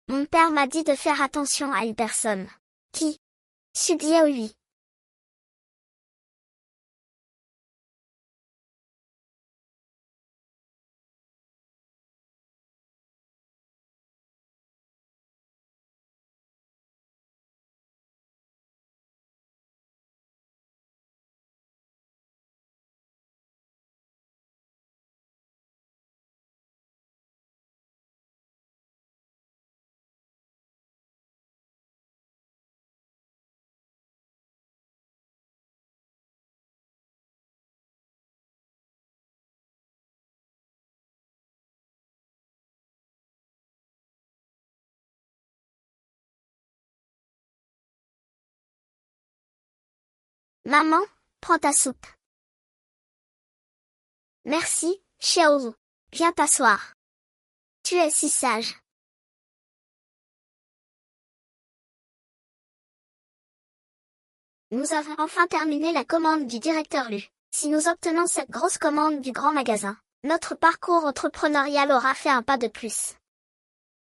Mon père m'a dit de faire attention à une personne. Qui? Su Xiaohui. Maman, prends ta soupe. Merci, Xiaozu. Viens t'asseoir. Tu es si sage. Nous avons enfin terminé la commande du directeur Lu. Si nous obtenons cette grosse commande du grand magasin, notre parcours entrepreneurial aura fait un pas de plus.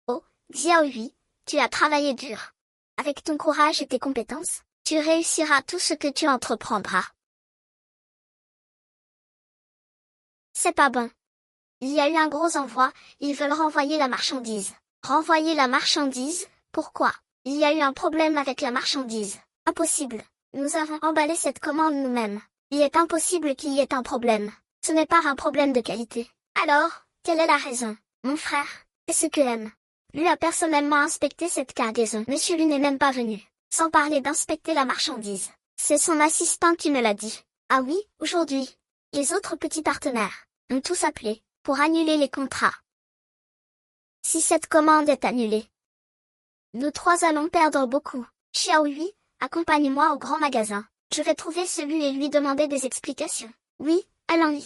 Oh, Xiaohui, tu as travaillé dur. Avec ton courage et tes compétences, tu réussiras tout ce que tu entreprendras. C'est pas bon. Il y a eu un gros envoi, ils veulent renvoyer la marchandise. Renvoyer la marchandise? Pourquoi? Il y a eu un problème avec la marchandise. Impossible. Nous avons emballé cette commande nous-mêmes. Il est impossible qu'il y ait un problème. Ce n'est pas un problème de qualité. Alors, quelle est la raison? Mon frère, est-ce que M. Lui a personnellement inspecté cette cargaison. Monsieur Lu n'est même pas venu. Sans parler d'inspecter la marchandise. C'est son assistant qui me l'a dit. Ah oui, aujourd'hui. Les autres petits partenaires ont tous appelé pour annuler les contrats. Si cette commande est annulée, nous trois allons perdre beaucoup. Xiaohui, accompagne-moi au grand magasin. Je vais trouver celui et lui demander des explications. Oui, allons-y.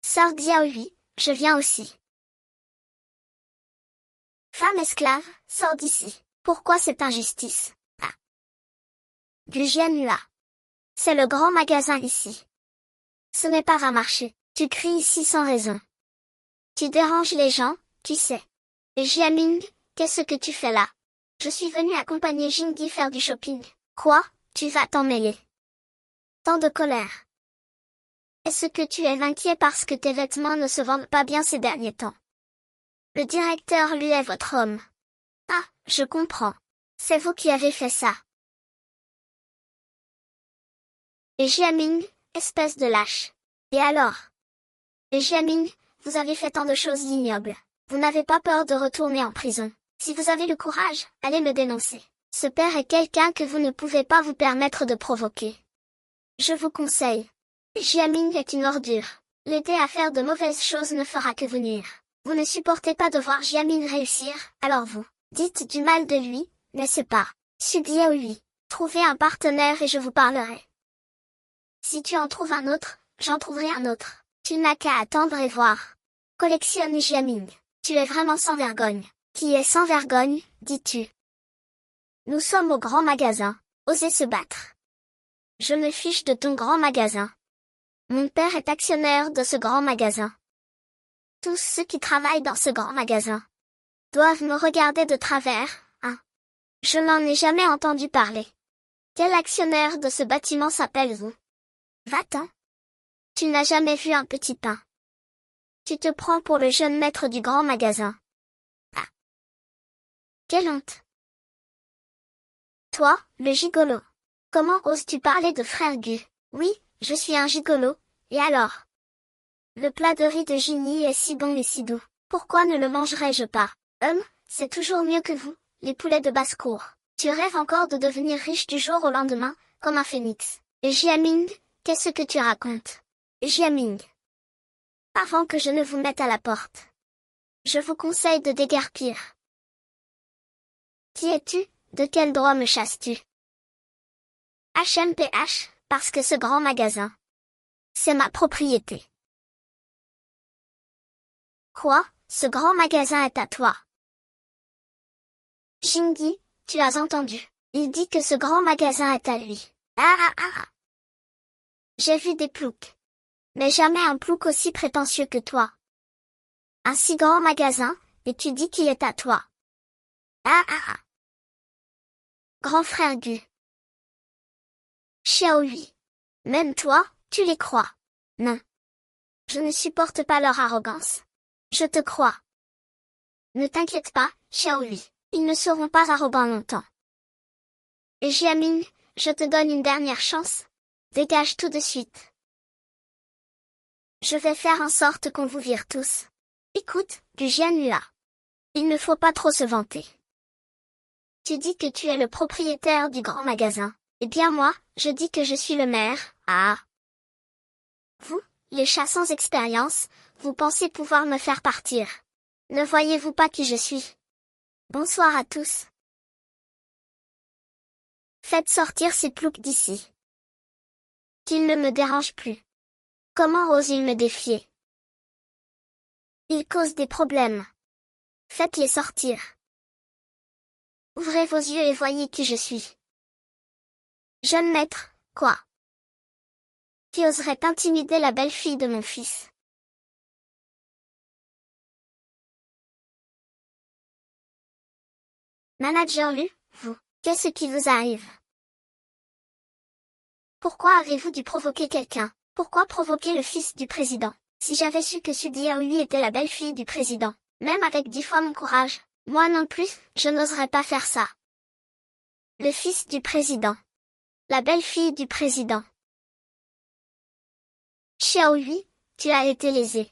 Sœur Xiaohui, je viens aussi. Femme esclave, sors d'ici. Pourquoi cette injustice? Ah. Gujian Hua. C'est le grand magasin ici. Ce n'est pas un marché. Tu cries ici sans raison. Tu déranges les gens, tu sais. Et Jiaming, qu'est-ce que tu fais là? Je suis venu accompagner Jingdi faire du shopping. Quoi? Tu vas t'en mêler. Tant de colère. Est-ce que tu es inquiet parce que tes vêtements ne se vendent pas bien ces derniers temps? Le directeur lui est votre homme. Ah, je comprends. C'est vous qui avez fait ça. Et Jiaming, espèce de lâche. Et alors? Et Jiaming, vous avez fait tant de choses ignobles. Vous n'avez pas peur de retourner en prison. Si vous avez le courage, allez me dénoncer. Ce père est quelqu'un que vous ne pouvez pas vous permettre de provoquer. Je vous conseille. Jiaming est une ordure. L'aider à faire de mauvaises choses ne fera que vous nuire. Vous ne supportez pas de voir Jiaming réussir, alors vous dites du mal de lui, n'est-ce pas? Sudiez oui. Trouvez un partenaire et je vous parlerai. Si tu en trouves un autre, j'en trouverai un autre. Tu n'as qu'à attendre et voir. Collectionne Jiaming. Tu es vraiment sans vergogne. Qui est sans vergogne, dis-tu? Nous sommes au grand magasin. Osez se battre. Je me fiche de ton grand magasin. Mon père est actionnaire de ce grand magasin. Tous ceux qui travaillent dans ce grand magasin doivent me regarder de travers, hein. Je n'en ai jamais entendu parler. Quel actionnaire de ce bâtiment s'appelle-vous? Va-t'en. Tu n'as jamais vu un petit pain. Tu te prends pour le jeune maître du grand magasin. Ah. Quelle honte. Toi, le gigolo. Comment oses-tu parler de frère Gu? Oui, je suis un gigolo, et alors? Le plat de riz de Ginny est si bon et si doux. Pourquoi ne le mangerais-je pas? C'est toujours mieux que vous, les poulets de basse-cour. Tu rêves encore de devenir riche du jour au lendemain, comme un phénix. Et Jiaming, qu'est-ce que tu racontes? Jiaming. Avant que je ne vous mette à la porte, je vous conseille de déguerpir. Qui es-tu? De quel droit me chasses-tu? HMPH, parce que ce grand magasin, c'est ma propriété. Quoi? Ce grand magasin est à toi? Jingi, tu as entendu. Il dit que ce grand magasin est à lui. Ah ah ah. J'ai vu des ploucs. Mais jamais un plouc aussi prétentieux que toi. Un si grand magasin, et tu dis qu'il est à toi. Ah ah ah. Grand frère Gu. Xiaohui. Même toi, tu les crois. Non. Je ne supporte pas leur arrogance. Je te crois. Ne t'inquiète pas, Xiaohui. Ils ne seront pas arrogants longtemps. Et Jiaming, je te donne une dernière chance. Dégage tout de suite. Je vais faire en sorte qu'on vous vire tous. Écoute, du Jianhua. Il ne faut pas trop se vanter. Tu dis que tu es le propriétaire du grand magasin. Eh bien moi, je dis que je suis le maire. Ah. Vous, les chats sans expérience, vous pensez pouvoir me faire partir. Ne voyez-vous pas qui je suis? Bonsoir à tous. Faites sortir ces ploucs d'ici. Qu'ils ne me dérangent plus. Comment osent-ils me défier? Ils causent des problèmes. Faites-les sortir. Ouvrez vos yeux et voyez qui je suis. Jeune maître, quoi? Qui oserait intimider la belle-fille de mon fils? Manager Lu, vous, qu'est-ce qui vous arrive? Pourquoi avez-vous dû provoquer quelqu'un? Pourquoi provoquer le fils du président? Si j'avais su que Sudiaoui était la belle-fille du président, même avec 10 fois mon courage, moi non plus, je n'oserais pas faire ça. Le fils du président. La belle-fille du président. Xiaohui, tu as été lésé.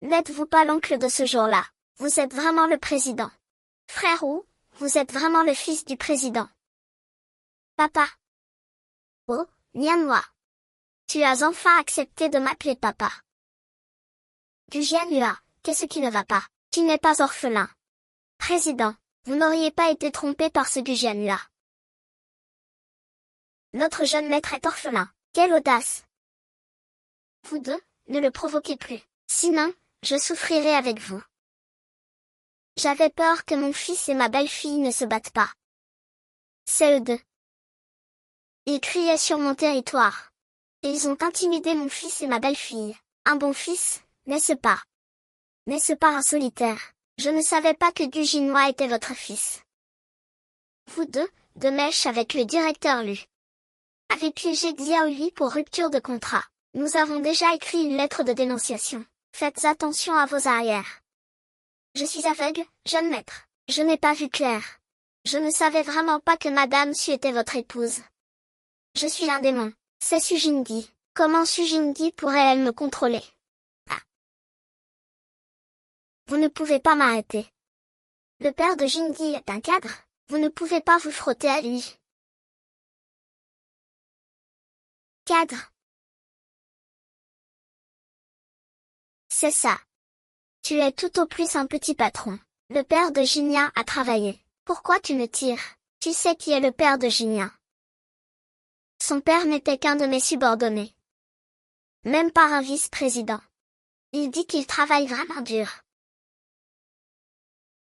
N'êtes-vous pas l'oncle de ce jour-là? Vous êtes vraiment le président. Frère Wu, vous êtes vraiment le fils du président. Papa. Oh, Nianhua. Tu as enfin accepté de m'appeler papa. Du Jianhua, qu'est-ce qui ne va pas? Tu n'es pas orphelin. Président, vous n'auriez pas été trompé par ce du Jianhua. Notre jeune maître est orphelin. Quelle audace! Vous deux, ne le provoquez plus. Sinon, je souffrirai avec vous. J'avais peur que mon fils et ma belle-fille ne se battent pas. C'est eux deux. Ils criaient sur mon territoire. Et ils ont intimidé mon fils et ma belle-fille. Un bon fils, n'est-ce pas? N'est-ce pas un solitaire? Je ne savais pas que Gu Jinhua était votre fils. Vous deux, de mèche avec le directeur Lu. Avez piégé Xiaohui pour rupture de contrat. Nous avons déjà écrit une lettre de dénonciation. Faites attention à vos arrières. Je suis aveugle, jeune maître. Je n'ai pas vu clair. Je ne savais vraiment pas que Madame Su était votre épouse. Je suis un démon. C'est Su Jingyi. Comment Su Jingyi pourrait-elle me contrôler? Vous ne pouvez pas m'arrêter. Le père de Jingi est un cadre, vous ne pouvez pas vous frotter à lui. Cadre. C'est ça. Tu es tout au plus un petit patron. Le père de Jinya a travaillé. Pourquoi tu me tires? Tu sais qui est le père de Jinya? Son père n'était qu'un de mes subordonnés. Même pas un vice-président. Il dit qu'il travaille vraiment dur.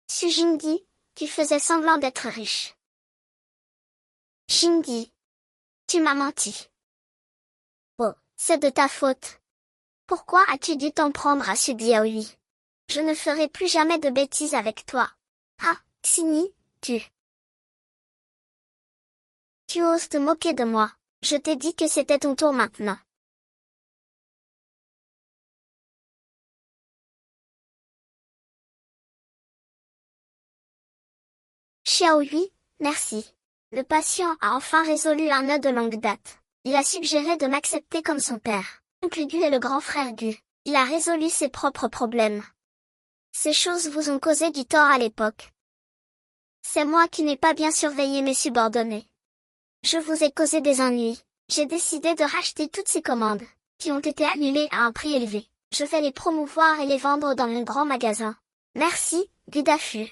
Su Jingi, tu faisais semblant d'être riche. Jingi. Tu m'as menti. Oh, c'est de ta faute. Pourquoi as-tu dû t'en prendre à Su Diaoyu? Je ne ferai plus jamais de bêtises avec toi. Ah, Xini, tu oses te moquer de moi. Je t'ai dit que c'était ton tour maintenant. Xiaoyu, merci. Le patient a enfin résolu un nœud de longue date. Il a suggéré de m'accepter comme son père. Oncle Gu est le grand frère Gu. Il a résolu ses propres problèmes. Ces choses vous ont causé du tort à l'époque. C'est moi qui n'ai pas bien surveillé mes subordonnés. Je vous ai causé des ennuis. J'ai décidé de racheter toutes ces commandes, qui ont été annulées à un prix élevé. Je vais les promouvoir et les vendre dans mon grand magasin. Merci, Gudafu.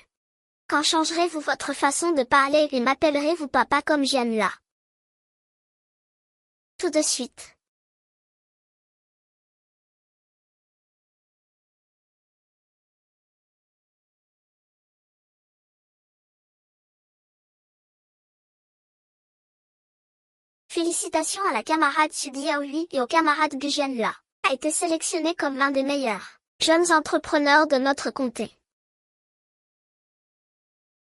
Quand changerez-vous votre façon de parler et m'appellerez-vous papa comme Jianhua? Tout de suite. Félicitations à la camarade Sudiaoui et au camarade Gu Jianhua, a été sélectionné comme l'un des meilleurs jeunes entrepreneurs de notre comté.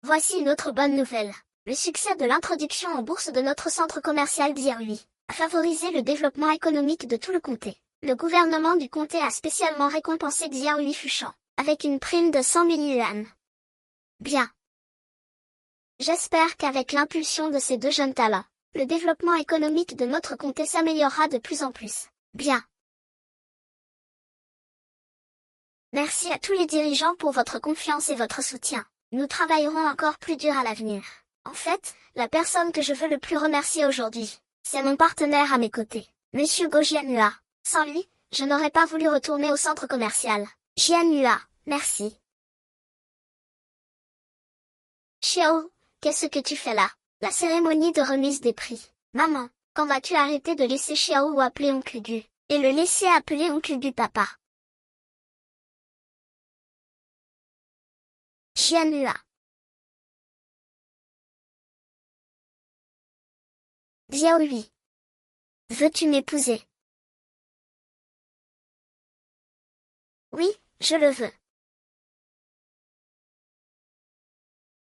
Voici une autre bonne nouvelle. Le succès de l'introduction en bourse de notre centre commercial d'Iarui a favorisé le développement économique de tout le comté. Le gouvernement du comté a spécialement récompensé Xiaoyu Fushan avec une prime de 100 000 yuan. Bien. J'espère qu'avec l'impulsion de ces deux jeunes talents, le développement économique de notre comté s'améliorera de plus en plus. Bien. Merci à tous les dirigeants pour votre confiance et votre soutien. Nous travaillerons encore plus dur à l'avenir. En fait, la personne que je veux le plus remercier aujourd'hui, c'est mon partenaire à mes côtés, Monsieur Go Jianhua. Sans lui, je n'aurais pas voulu retourner au centre commercial. Jianhua, merci. Xiao, qu'est-ce que tu fais là? La cérémonie de remise des prix. Maman, quand vas-tu arrêter de laisser Xiao appeler oncle Gu, et le laisser appeler oncle Gu papa? Jianhua. Xiaoyu. Veux-tu m'épouser? Oui, je le veux.